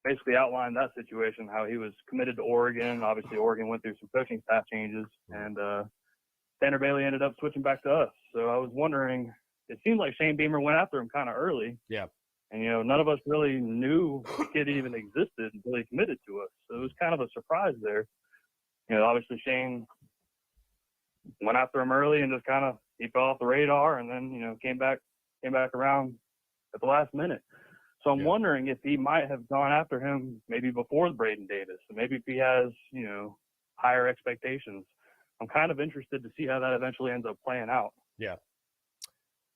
E: basically outlined that situation, how he was committed to Oregon. Obviously Oregon went through some coaching staff changes, and Tanner Bailey ended up switching back to us. So I was wondering, it seemed like Shane Beamer went after him kind of early.
A: Yeah.
E: And, none of us really knew the kid even existed until he committed to us. So it was kind of a surprise there. Obviously Shane went after him early and just he fell off the radar, and then, came back around at the last minute. So I'm wondering if he might have gone after him maybe before Braden Davis, and maybe if he has, higher expectations. I'm kind of interested to see how that eventually ends up playing out.
A: Yeah.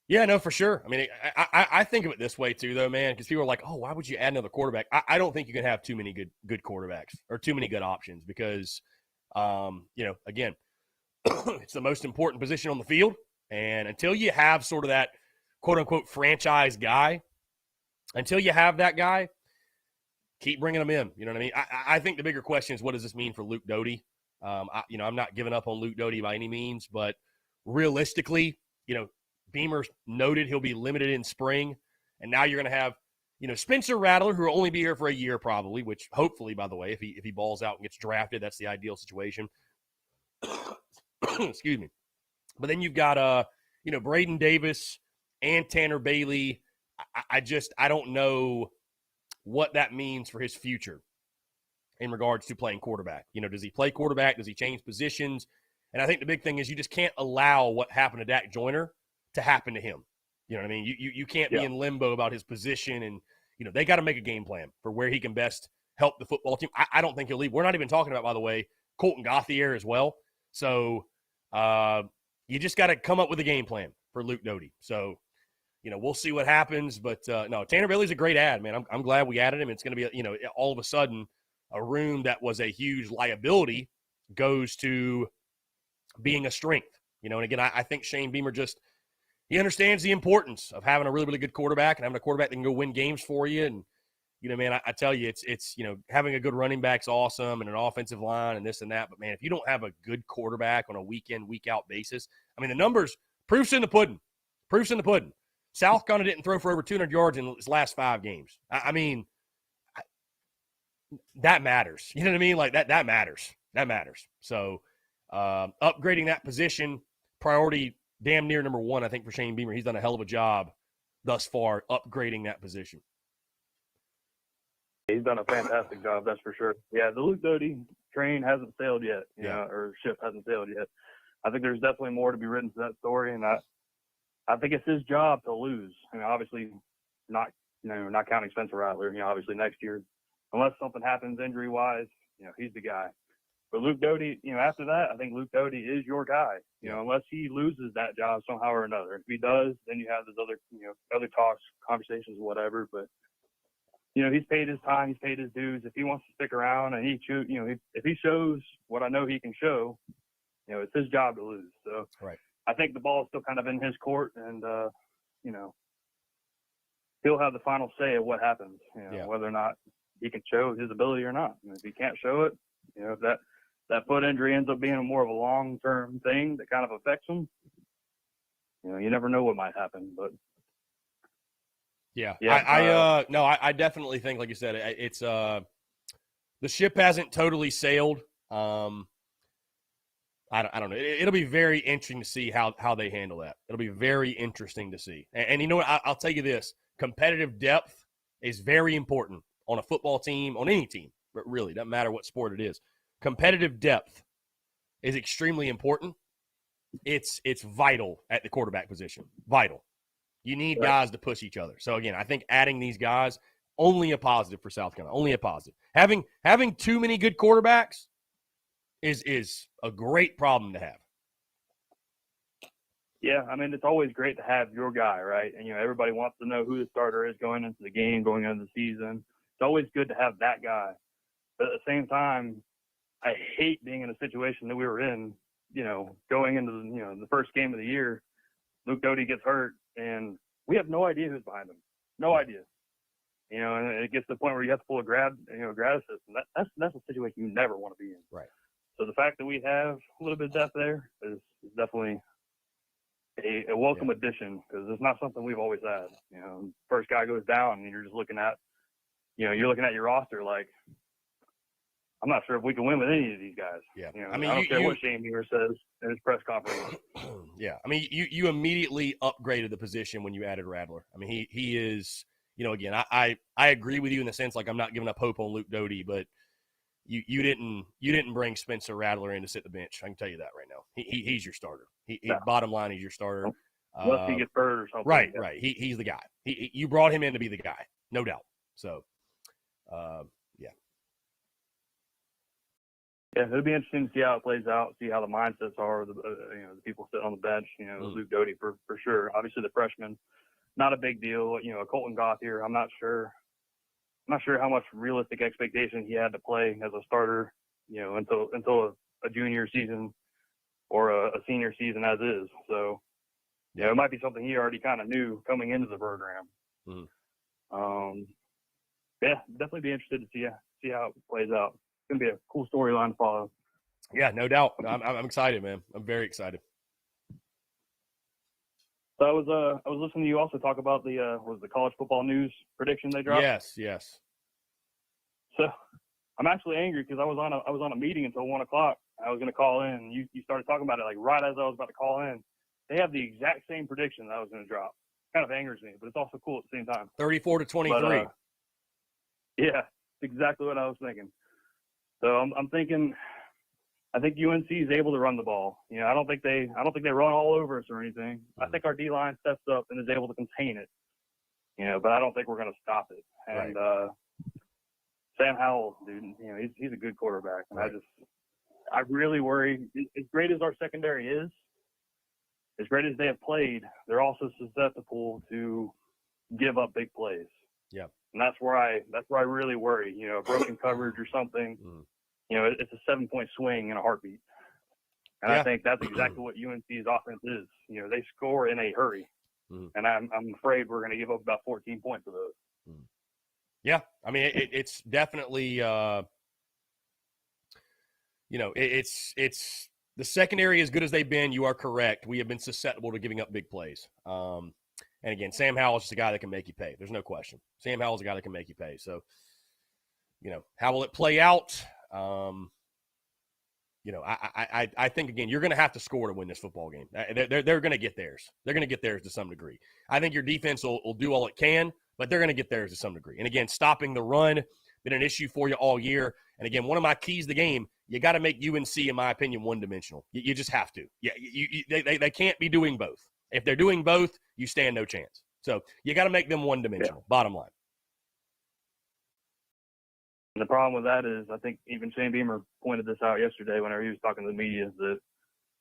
A: Yeah, no, for sure. I mean, I think of it this way too, though, man, because people are like, oh, why would you add another quarterback? I don't think you can have too many good quarterbacks or too many good options because, again, it's the most important position on the field. And until you have sort of that quote-unquote franchise guy, until you have that guy, keep bringing them in. You know what I mean? I think the bigger question is, what does this mean for Luke Doty? I'm not giving up on Luke Doty by any means, but realistically, Beamer noted he'll be limited in spring, and now you're going to have, Spencer Rattler, who will only be here for a year probably, which hopefully, by the way, if he balls out and gets drafted, that's the ideal situation. Excuse me. But then you've got Braden Davis and Tanner Bailey. I don't know what that means for his future in regards to playing quarterback. Does he play quarterback? Does he change positions? And I think the big thing is you just can't allow what happened to Dak Joyner to happen to him. You know what I mean? You can't be in limbo about his position, and they got to make a game plan for where he can best help the football team. I don't think he'll leave. We're not even talking about, by the way, Colton Gauthier as well. So you just got to come up with a game plan for Luke Doty. So we'll see what happens. But no, Tanner Bailey's a great ad, man. I'm glad we added him. It's going to be all of a sudden a room that was a huge liability goes to being a strength. And again, I think Shane Beamer he understands the importance of having a really, really good quarterback and having a quarterback that can go win games for you. And, man, I tell you, it's having a good running back's awesome and an offensive line and this and that. But, man, if you don't have a good quarterback on a week-in, week-out basis, I mean, the numbers, proof's in the pudding. Proof's in the pudding. South Carolina didn't throw for over 200 yards in his last 5 games. I mean, that matters. You know what I mean? Like, that matters. That matters. So, upgrading that position, priority damn near number 1, I think, for Shane Beamer. He's done a hell of a job thus far upgrading that position.
E: He's done a fantastic job, that's for sure. Yeah, the Luke Doty train hasn't sailed yet, or ship hasn't sailed yet. I think there's definitely more to be written to that story, and I think it's his job to lose. I mean, obviously, not counting Spencer Rattler. Obviously next year, unless something happens injury-wise, he's the guy. But Luke Doty, after that, I think Luke Doty is your guy. Unless he loses that job somehow or another. If he does, then you have those other talks, conversations, whatever. But he's paid his time, he's paid his dues. If he wants to stick around and if he shows what I know he can show, it's his job to lose. So
A: right.
E: I think the ball is still kind of in his court, and he'll have the final say of what happens. Whether or not he can show his ability or not. And if he can't show it, if that foot injury ends up being more of a long-term thing that kind of affects him, you never know what might happen. But
A: I definitely think, like you said, it's the ship hasn't totally sailed. I don't know. It'll be very interesting to see how they handle that. It'll be very interesting to see. And you know what? I'll tell you this: competitive depth is very important on a football team, on any team. But really, doesn't matter what sport it is. Competitive depth is extremely important. It's vital at the quarterback position. Vital. You need guys to push each other. So, again, I think adding these guys, only a positive for South Carolina. Only a positive. Having too many good quarterbacks is a great problem to have.
E: Yeah, I mean, it's always great to have your guy, right? And, everybody wants to know who the starter is going into the game, going into the season. It's always good to have that guy. But at the same time, I hate being in a situation that we were in, going into the first game of the year. Luke Doty gets hurt, and we have no idea who's behind him. No idea. And it gets to the point where you have to pull a grad assist. And that's a situation you never want to be in.
A: Right.
E: So the fact that we have a little bit of depth there is definitely a welcome addition, because it's not something we've always had. First guy goes down, and you're just looking at, your roster like, I'm not sure if we can win with any of these guys.
A: Yeah.
E: I don't care what Shane Beamer says in his press conference.
A: Yeah. I mean, you immediately upgraded the position when you added Rattler. I mean, he is, again, I agree with you in the sense, like, I'm not giving up hope on Luke Doty, but you didn't bring Spencer Rattler in to sit the bench. I can tell you that right now. He's your starter. Bottom line, he's your starter.
E: Unless he gets hurt or something.
A: Right, right. He's the guy. You brought him in to be the guy, no doubt. So, yeah.
E: Yeah, it'll be interesting to see how it plays out, see how the mindsets are, the people sitting on the bench, Luke Doty for sure. Obviously the freshman, not a big deal. Colton Gauthier, I'm not sure how much realistic expectation he had to play as a starter, until a junior season or a senior season as is. So, it might be something he already kind of knew coming into the program. Yeah, definitely be interested to see how it plays out. It's gonna be a cool storyline to follow.
A: Yeah, no doubt. I'm excited, man. I'm very excited.
E: So I was listening to you also talk about the college football news prediction they dropped.
A: Yes.
E: So I'm actually angry because I was on a meeting until 1:00. I was going to call in. You started talking about it like right as I was about to call in. They have the exact same prediction that I was going to drop. Kind of angers me, but it's also cool at the same time.
A: 34-23.
E: But, yeah, exactly what I was thinking. So I'm thinking. I think UNC is able to run the ball. You know, I don't think they run all over us or anything. I think our D-line steps up and is able to contain it. You know, but I don't think we're going to stop it. And Sam Howell, dude, you know, he's a good quarterback. And I really worry. As great as our secondary is, as great as they have played, they're also susceptible to give up big plays.
A: Yeah.
E: And that's where I really worry. You know, broken coverage or something. You know, it's a 7-point swing in a heartbeat. And I think that's exactly what UNC's offense is. You know, they score in a hurry. And I'm afraid we're going to give up about 14 points of those.
A: Yeah. I mean, it's definitely, you know, it's the secondary as good as they've been. You are correct. We have been susceptible to giving up big plays. And again, Sam Howell is just a guy that can make you pay. There's no question. Sam Howell is a guy that can make you pay. So, you know, how will it play out? You know, I think, again, you're going to have to score to win this football game. They're going to get theirs. They're going to get theirs to some degree. I think your defense will do all it can, but they're going to get theirs to some degree. And, again, stopping the run been an issue for you all year. And, again, one of my keys to the game, you got to make UNC, in my opinion, one-dimensional. You just have to. Yeah, they can't be doing both. If they're doing both, you stand no chance. So you got to make them one-dimensional, bottom line.
E: And the problem with that is, I think even Shane Beamer pointed this out yesterday whenever he was talking to the media, that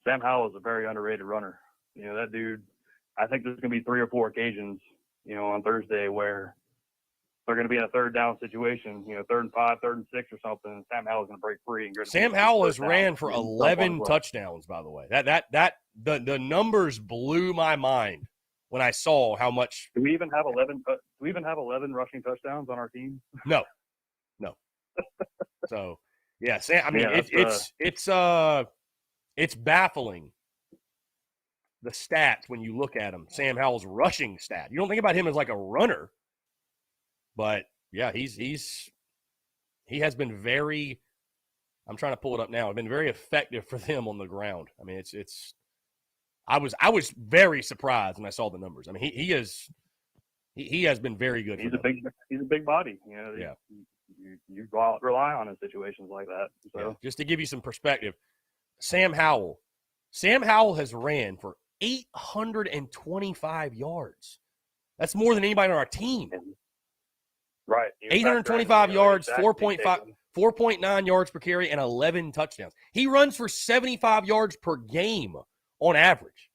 E: Sam Howell is a very underrated runner. You know, that dude, I think there's going to be 3 or 4 occasions, you know, on Thursday where they're going to be in a third down situation, you know, 3rd and 5, 3rd and 6 or something, and Sam Howell's going to break free. And
A: Sam Howell has ran for 11 touchdowns, by the way. The numbers blew my mind when I saw how much.
E: Do we even have 11 rushing touchdowns on our team?
A: No. So, yeah, Sam, I mean, it's baffling, the stats when you look at him. Sam Howell's rushing stat. You don't think about him as like a runner, but yeah, he has been very. I'm trying to pull it up now. It's been very effective for them on the ground. I mean, it's. I was very surprised when I saw the numbers. I mean, he has been very good.
E: He's a big body. You know.
A: Yeah.
E: You rely on in situations like that. So.
A: Yeah. Just to give you some perspective, Sam Howell has ran for 825 yards. That's more than anybody on our team.
E: Right.
A: 825 yards, 4.9 yards per carry, and 11 touchdowns. He runs for 75 yards per game on average.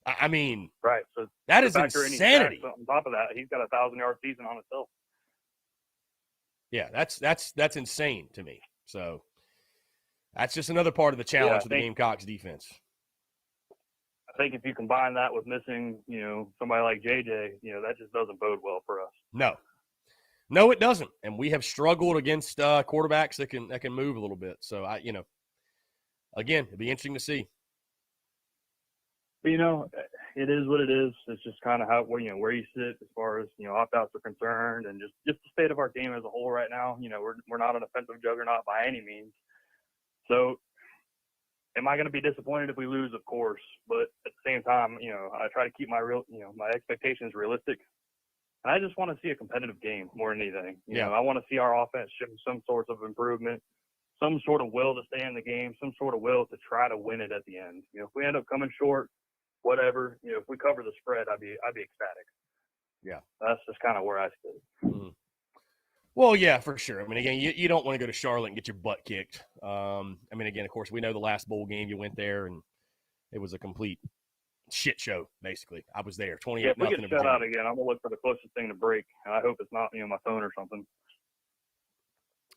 A: I mean,
E: right. So
A: that is insanity.
E: On top of that, he's got a 1,000-yard season on himself.
A: Yeah, that's insane to me. So that's just another part of the challenge for the Gamecocks defense.
E: I think if you combine that with missing, you know, somebody like JJ, you know, that just doesn't bode well for us.
A: No, it doesn't. And we have struggled against quarterbacks that can move a little bit. So again, it'll be interesting to see.
E: But, you know, it is what it is. It's just kind of where you sit as far as, you know, opt-outs are concerned, and just the state of our game as a whole right now. You know, we're not an offensive juggernaut by any means. So am I going to be disappointed if we lose? Of course. But at the same time, you know, I try to keep my expectations realistic. And I just want to see a competitive game more than anything. You know, I want to see our offense show some sort of improvement, some sort of will to stay in the game, some sort of will to try to win it at the end. You know, if we end up coming short, whatever, you know, if we cover the spread, I'd be ecstatic.
A: Yeah.
E: That's just kind of where I sit.
A: Mm-hmm. Well, yeah, for sure. I mean, again, you don't want to go to Charlotte and get your butt kicked. I mean, again, of course, we know the last bowl game you went there, and it was a complete shit show, basically. I was there, 28-0.
E: If we get shut out again, I'm going to look for the closest thing to break, and I hope it's not, you know, my phone or something.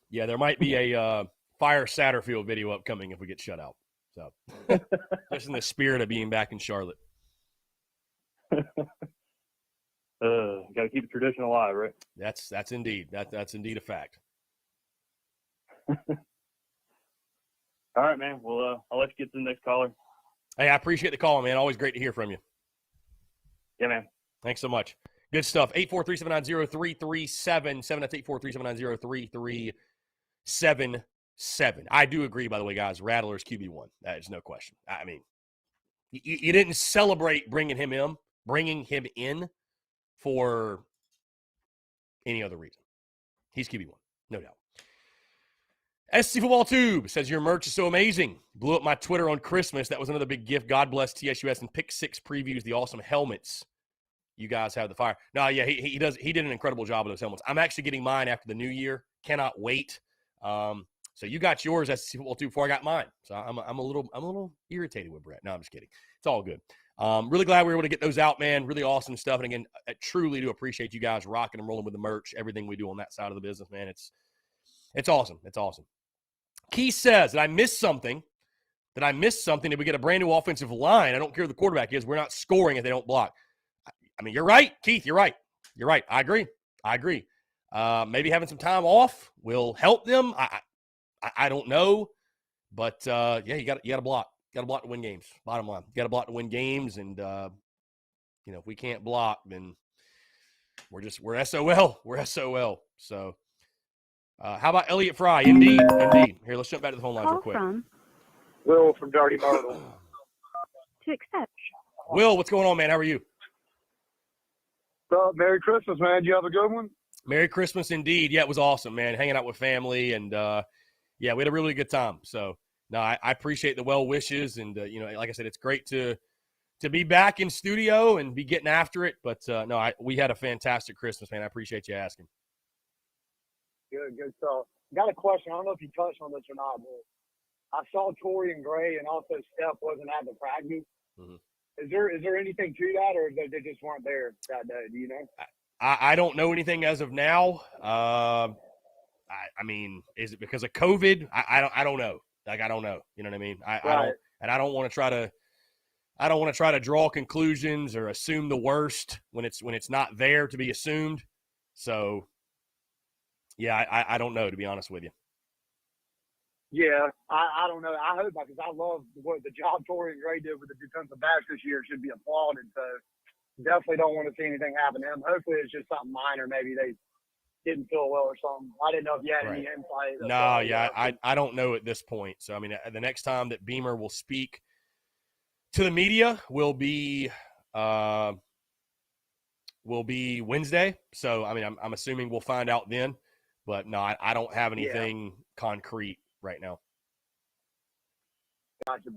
A: Yeah, there might be a Fire Satterfield video upcoming if we get shut out. So, just in the spirit of being back in Charlotte.
E: Got to keep the tradition alive, right?
A: That's indeed a fact.
E: All right, man. Well, I'll let you get to the next caller.
A: Hey, I appreciate the call, man. Always great to hear from you.
E: Yeah, man.
A: Thanks so much. Good stuff. 843-790-3377. That's 843-790-3377. 7. I do agree, by the way, guys. Rattler's QB1. That is no question. I mean, you didn't celebrate bringing him in for any other reason. He's QB1, no doubt. SC Football Tube says, your merch is so amazing. Blew up my Twitter on Christmas. That was another big gift. God bless TSUS and Pick 6 previews the awesome helmets. You guys have the fire. No, yeah, he does. He did an incredible job with those helmets. I'm actually getting mine after the new year. Cannot wait. So you got yours SC Football Tube before I got mine. So I'm a little irritated with Brett. No, I'm just kidding. It's all good. Really glad we were able to get those out, man. Really awesome stuff. And again, I truly do appreciate you guys rocking and rolling with the merch. Everything we do on that side of the business, man. It's awesome. It's awesome. Keith says, did I miss something? Did we get a brand new offensive line? I don't care who the quarterback is. We're not scoring if they don't block. I mean, you're right, Keith. You're right. I agree. Maybe having some time off will help them. I don't know. But, yeah, you got to block. Got to block to win games. Bottom line. You got to block to win games. And, if we can't block, then we're SOL. We're SOL. So, how about Elliott Fry? Indeed. Here, let's jump back to the phone lines real quick.
G: Will from Dirty Myrtle.
H: To accept.
A: Will, what's going on, man? How are you?
G: Merry Christmas, man. Did you have a good one?
A: Merry Christmas, indeed. Yeah, it was awesome, man. Hanging out with family, and yeah, we had a really good time. So, no, I appreciate the well wishes, and like I said, it's great to be back in studio and be getting after it. But no, we had a fantastic Christmas, man. I appreciate you asking.
G: Good stuff. Got a question. I don't know if you touched on this or not, but I saw Torian Gray and also Steph wasn't at the practice.
A: Mm-hmm.
G: Is there anything to that, or they just weren't there that day? Do you know?
A: I don't know anything as of now. I mean, is it because of COVID? I don't know. Like, I don't know. You know what I mean? I don't want to try to draw conclusions or assume the worst when it's not there to be assumed. So, yeah, I don't know, to be honest with you.
G: Yeah, I don't know. I hope, because I love what the job Torian Gray did with the defensive backs this year should be applauded. So definitely don't want to see anything happen to him. Hopefully it's just something minor. Maybe they didn't feel well or something. I didn't know if you had any insight.
A: No, yeah, I don't know at this point. So, I mean, the next time that Beamer will speak to the media will be Wednesday. So, I mean, I'm assuming we'll find out then. But, no, I don't have anything concrete right now.
G: Gotcha.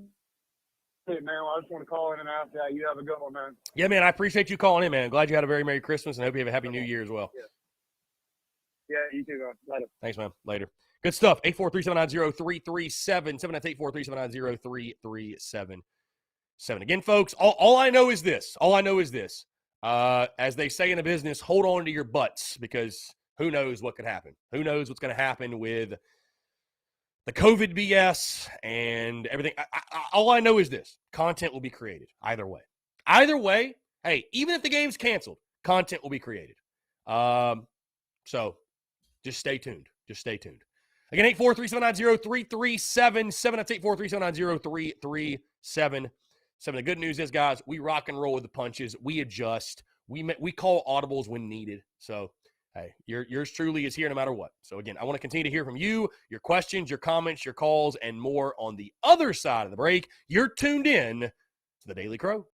G: Hey, man, I just want to call in and ask that. You have a good one, man.
A: Yeah, man, I appreciate you calling in, man. Glad you had a very Merry Christmas, and I hope you have a Happy New Year as well.
G: Yeah, you too, man. Later.
A: Thanks, man. Later. Good stuff. 843-790-337. 798-437-90337. Again, folks, all I know is this. As they say in the business, hold on to your butts, because who knows what could happen. Who knows what's going to happen with the COVID BS and everything. All I know is this. Content will be created either way. Hey, even if the game's canceled, content will be created. So just stay tuned. Again, 843-790-337. 798-437-90337. The good news is, guys, we rock and roll with the punches. We adjust. We call audibles when needed. So, hey, yours truly is here no matter what. So, again, I want to continue to hear from you, your questions, your comments, your calls, and more on the other side of the break. You're tuned in to the Daily Crow.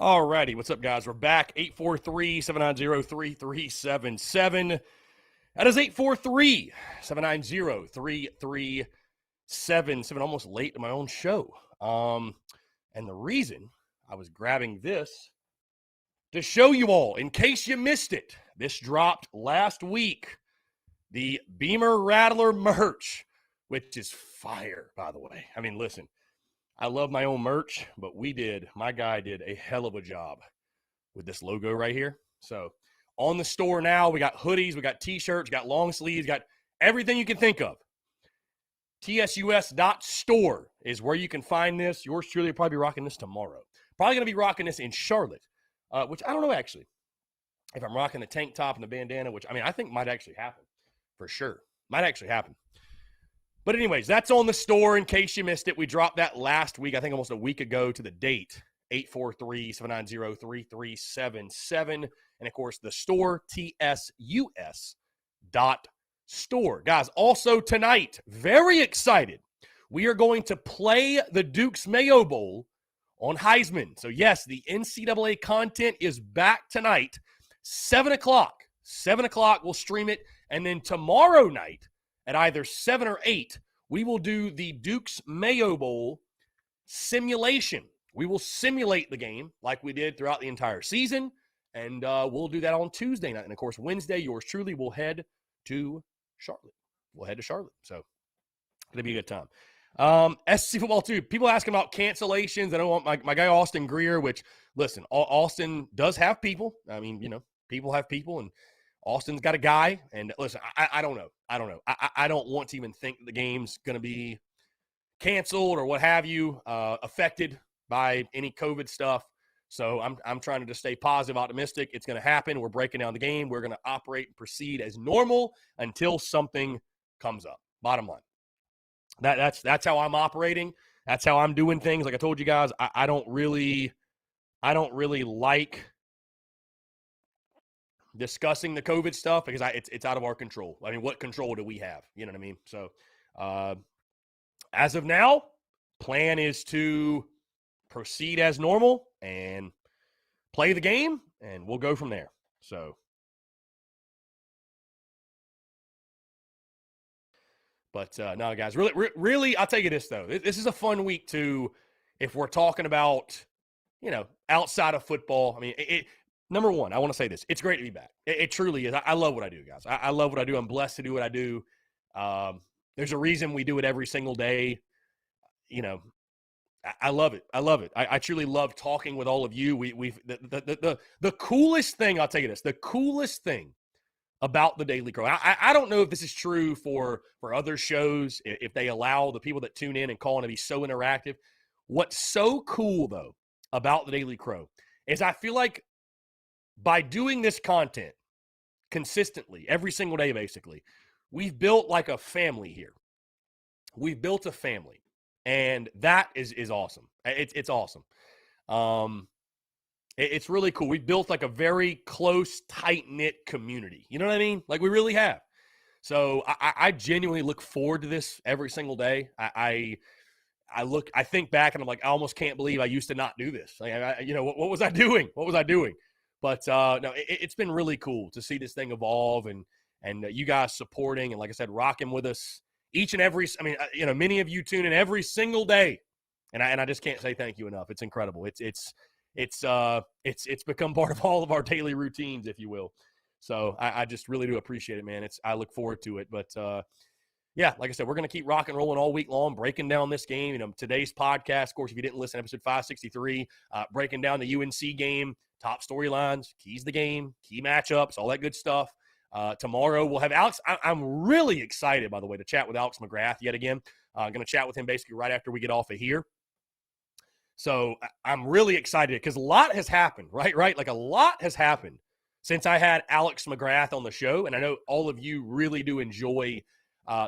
A: All righty. What's up, guys? We're back. 843-790-3377. That is 843-790-3377. Almost late to my own show. And the reason I was grabbing this to show you all, in case you missed it, this dropped last week. The Beamer Rattler merch, which is fire, by the way. I mean, listen, I love my own merch, but my guy did a hell of a job with this logo right here. So on the store now, we got hoodies, we got t-shirts, got long sleeves, got everything you can think of. tsus.store is where you can find this. Yours truly will probably be rocking this tomorrow. Probably going to be rocking this in Charlotte, which I don't know, actually, if I'm rocking the tank top and the bandana, which, I mean, I think might actually happen for sure. Might actually happen. But anyways, that's on the store in case you missed it. We dropped that last week, I think almost a week ago to the date, 843-790-3377. And, of course, the store, tsus.store. Guys, also tonight, very excited, we are going to play the Duke's Mayo Bowl on Heisman. So, yes, the NCAA content is back tonight, 7 o'clock. 7 o'clock, we'll stream it. And then tomorrow night, at either 7 or 8, we will do the Duke's Mayo Bowl simulation. We will simulate the game like we did throughout the entire season, and we'll do that on Tuesday night. And, of course, Wednesday, yours truly will head to Charlotte. So it's going to be a good time. SC football, too. People asking about cancellations. I don't want my guy Austin Greer, which, listen, Austin does have people. I mean, people have people, and Austin's got a guy, and listen, I don't know. I don't want to even think the game's going to be canceled or what have you, affected by any COVID stuff. So I'm trying to just stay positive, optimistic. It's going to happen. We're breaking down the game. We're going to operate and proceed as normal until something comes up. Bottom line. That's how I'm operating. That's how I'm doing things. Like I told you guys, I don't really like discussing the COVID stuff because it's out of our control. I mean, what control do we have? You know what I mean? So as of now, plan is to proceed as normal and play the game, and we'll go from there. So, but no, guys, really, I'll tell you this, though. This is a fun week, too, if we're talking about, outside of football. I mean, number one, I want to say this. It's great to be back. It truly is. I love what I do, guys. I love what I do. I'm blessed to do what I do. There's a reason we do it every single day. I love it. I truly love talking with all of you. The coolest thing, I'll tell you this, the coolest thing about the Daily Crow. I don't know if this is true for other shows, if they allow the people that tune in and call in to be so interactive. What's so cool, though, about the Daily Crow is I feel like by doing this content consistently, every single day, basically, we've built like a family here. We've built a family, and that is awesome. It's awesome. It's really cool. We've built like a very close, tight-knit community. You know what I mean? Like we really have. So I genuinely look forward to this every single day. I think back and I'm like, I almost can't believe I used to not do this. Like, what was I doing? But no, it's been really cool to see this thing evolve and you guys supporting and, like I said, rocking with us each and every. I mean, many of you tune in every single day, and I just can't say thank you enough. It's incredible. It's become part of all of our daily routines, if you will. So I just really do appreciate it, man. I look forward to it. But yeah, like I said, we're going to keep rock and rolling all week long, breaking down this game. Today's podcast, of course, if you didn't listen, episode 563, breaking down the UNC game, top storylines, keys to the game, key matchups, all that good stuff. Tomorrow we'll have Alex. I'm really excited, by the way, to chat with Alex McGrath yet again. I'm going to chat with him basically right after we get off of here. So I'm really excited because a lot has happened, right? Like a lot has happened since I had Alex McGrath on the show. And I know all of you really do enjoy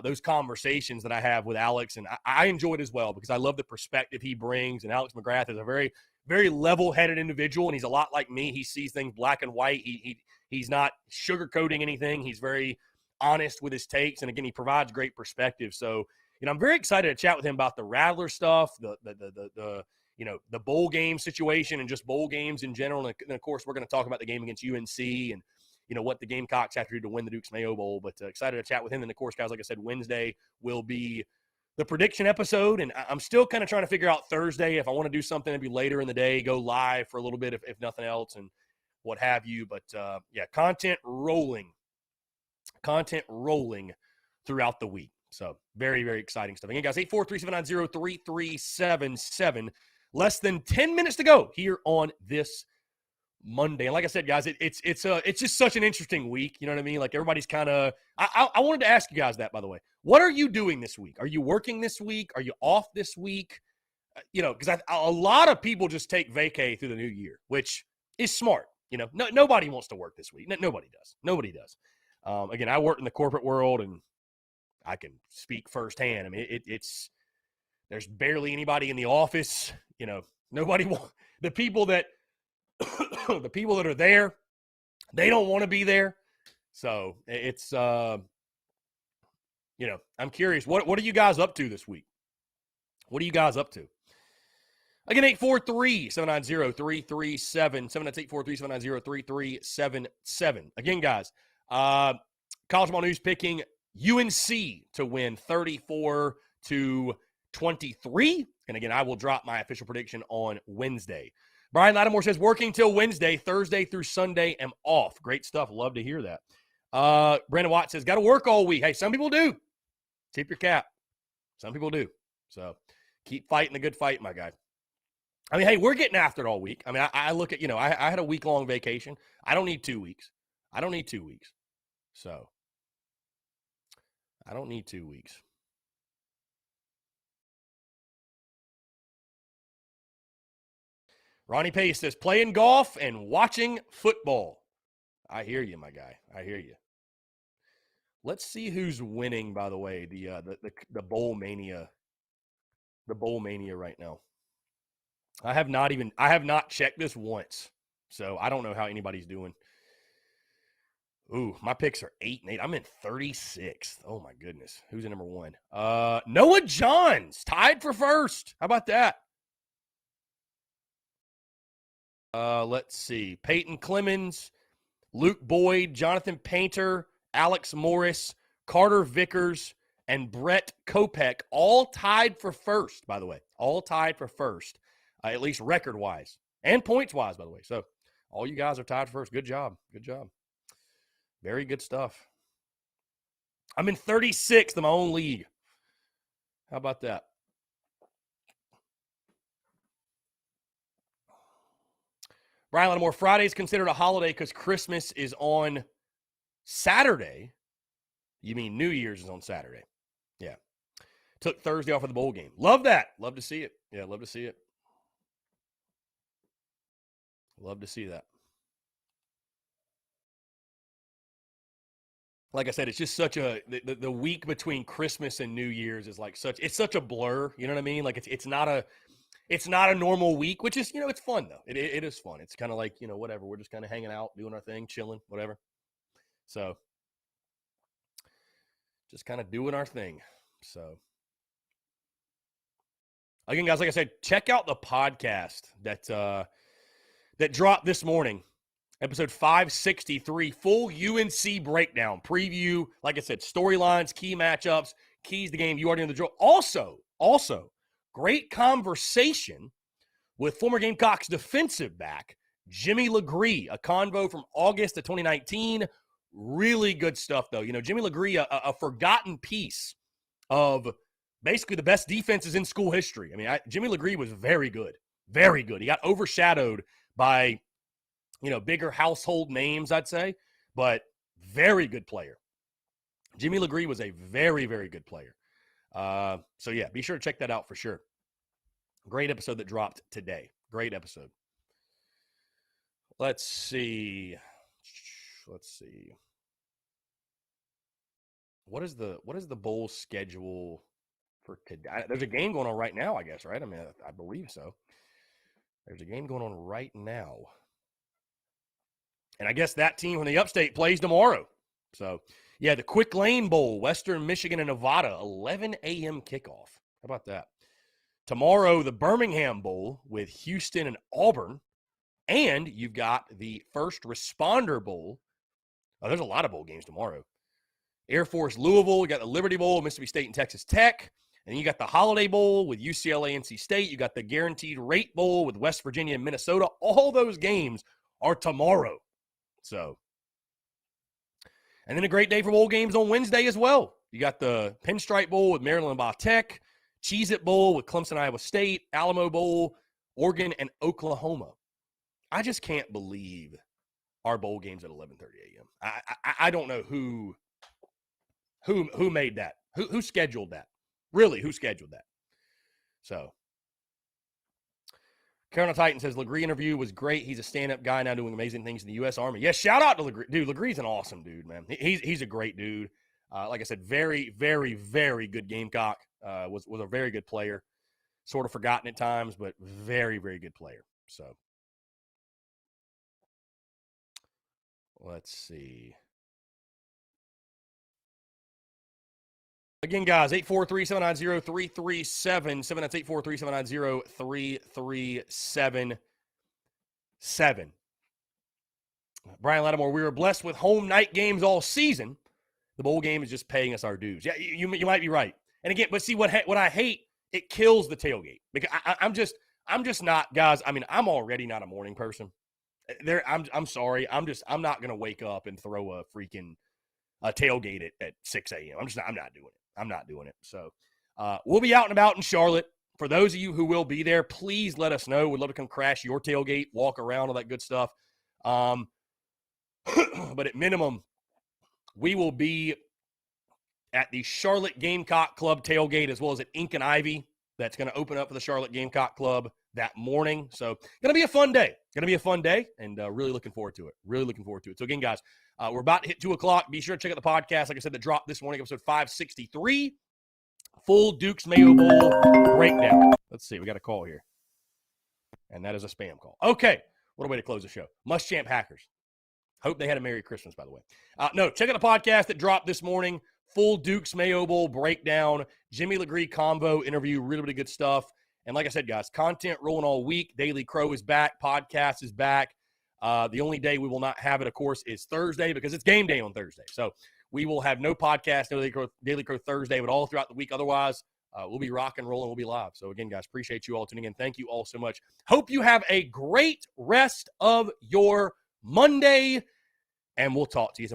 A: those conversations that I have with Alex. And I enjoy it as well because I love the perspective he brings. And Alex McGrath is a very, very level-headed individual. And he's a lot like me. He sees things black and white. He's not sugarcoating anything. He's very honest with his takes. And again, he provides great perspective. So, I'm very excited to chat with him about the Rattler stuff, the the bowl game situation and just bowl games in general. And of course, we're going to talk about the game against UNC and, what the Gamecocks have to do to win the Duke's Mayo Bowl. But excited to chat with him. And, of course, guys, like I said, Wednesday will be the prediction episode. And I'm still kind of trying to figure out Thursday if I want to do something maybe later in the day, go live for a little bit if nothing else and what have you. But, content rolling throughout the week. So very, very exciting stuff. Again, guys, 843-790-3377. Less than 10 minutes to go here on this Monday. And like I said, guys, it's just such an interesting week. You know what I mean? Like everybody's kind of I wanted to ask you guys that, by the way. What are you doing this week? Are you working this week? Are you off this week? Because a lot of people just take vacay through the new year, which is smart. Nobody wants to work this week. Nobody does. Nobody does. Again, I work in the corporate world, and I can speak firsthand. I mean, there's barely anybody in the office. Nobody the people that the people that are there, they don't want to be there. So it's I'm curious. What are you guys up to this week? What are you guys up to? Again, 843-790-3377. 798-843-790-3377. Again, guys, College Ball News picking UNC to win 34-23. And again, I will drop my official prediction on Wednesday. Brian Lattimore says, working till Wednesday, Thursday through Sunday, am off. Great stuff. Love to hear that. Brandon Watt says, got to work all week. Hey, some people do. Tip your cap. Some people do. So keep fighting the good fight, my guy. I mean, hey, we're getting after it all week. I mean, I look at, I had a week-long vacation. I don't need 2 weeks. So I don't need 2 weeks. Ronnie Pace says, playing golf and watching football. I hear you, my guy. I hear you. Let's see who's winning, by the way, the Bowl Mania. The Bowl Mania right now. I have not checked this once. So I don't know how anybody's doing. Ooh, my picks are 8-8. I'm in 36th. Oh my goodness. Who's in number 1? Noah Johns tied for first. How about that? Let's see. Peyton Clemens, Luke Boyd, Jonathan Painter, Alex Morris, Carter Vickers, and Brett Kopech all tied for first, by the way. All tied for first, at least record-wise and points-wise, by the way. So all you guys are tied for first. Good job. Good job. Very good stuff. I'm in 36th in my own league. How about that? Brian Lattimore, Friday is considered a holiday because Christmas is on Saturday. You mean New Year's is on Saturday. Yeah. Took Thursday off of the bowl game. Love that. Love to see it. Yeah, love to see it. Love to see that. Like I said, it's just such the week between Christmas and New Year's is like it's such a blur. You know what I mean? Like it's not a normal week, which is, it's fun though. It is fun. It's kind of like, whatever. We're just kind of hanging out, doing our thing, chilling, whatever. So just kind of doing our thing. So again, guys, like I said, check out the podcast that dropped this morning. Episode 563, full UNC breakdown, preview, like I said, storylines, key matchups, keys to game. You already know the drill. Also, great conversation with former Gamecocks defensive back, Jimmy Legree, a convo from August of 2019. Really good stuff, though. Jimmy Legree, a forgotten piece of basically the best defenses in school history. I mean, Jimmy Legree was very good. Very good. He got overshadowed by bigger household names, I'd say, but very good player. Jimmy Legree was a very, very good player. So, yeah, be sure to check that out for sure. Great episode that dropped today. Great episode. Let's see. What is the bowl schedule for today? There's a game going on right now, I guess, right? I mean, I believe so. There's a game going on right now. And I guess that team from the upstate plays tomorrow. So, yeah, the Quick Lane Bowl, Western Michigan and Nevada, 11 a.m. kickoff. How about that? Tomorrow, the Birmingham Bowl with Houston and Auburn. And you've got the First Responder Bowl. Oh, there's a lot of bowl games tomorrow. Air Force Louisville. You got the Liberty Bowl, Mississippi State and Texas Tech. And then you got the Holiday Bowl with UCLA, NC State. You got the Guaranteed Rate Bowl with West Virginia and Minnesota. All those games are tomorrow. So, and then a great day for bowl games on Wednesday as well. You got the Pinstripe Bowl with Maryland and Tech, Cheez-It Bowl with Clemson, Iowa State, Alamo Bowl, Oregon, and Oklahoma. I just can't believe our bowl games at 11:30 a.m. I don't know who made that, who scheduled that. Really, who scheduled that? So, Carolina Titan says, Legree interview was great. He's a stand-up guy now doing amazing things in the U.S. Army. Yeah, shout out to Legree. Dude, Legree's an awesome dude, man. He's a great dude. Like I said, very, very, very good Gamecock. Was a very good player. Sort of forgotten at times, but very, very good player. So, let's see. Again, guys, 843-790-3377. That's 843-790-3377. Brian Lattimore, we were blessed with home night games all season. The bowl game is just paying us our dues. Yeah, you might be right. And again, but see what I hate, it kills the tailgate. Because I'm just not, guys. I mean, I'm already not a morning person. I'm sorry. I'm not gonna wake up and throw a freaking tailgate at 6 a.m. I'm not doing it. I'm not doing it. So we'll be out and about in Charlotte. For those of you who will be there, please let us know. We'd love to come crash your tailgate, walk around, all that good stuff. But at minimum, we will be at the Charlotte Gamecock Club tailgate as well as at Ink and Ivy. That's going to open up for the Charlotte Gamecock Club that morning. So going to be a fun day. And really looking forward to it. So again, guys, we're about to hit 2 o'clock. Be sure to check out the podcast. Like I said, that dropped this morning, episode 563. Full Duke's Mayo Bowl breakdown. Let's see. We got a call here. And that is a spam call. Okay. What a way to close the show. Muschamp Hackers. Hope they had a Merry Christmas, by the way. No, check out the podcast that dropped this morning. Full Duke's Mayo Bowl breakdown. Jimmy Legree convo interview. Really, really good stuff. And like I said, guys, content rolling all week. Daily Crow is back. Podcast is back. The only day we will not have it, of course, is Thursday because it's game day on Thursday. So we will have no podcast, no Daily Crow Thursday, but all throughout the week. Otherwise, we'll be rock and rolling. We'll be live. So again, guys, appreciate you all tuning in. Thank you all so much. Hope you have a great rest of your Monday, and we'll talk to you tomorrow.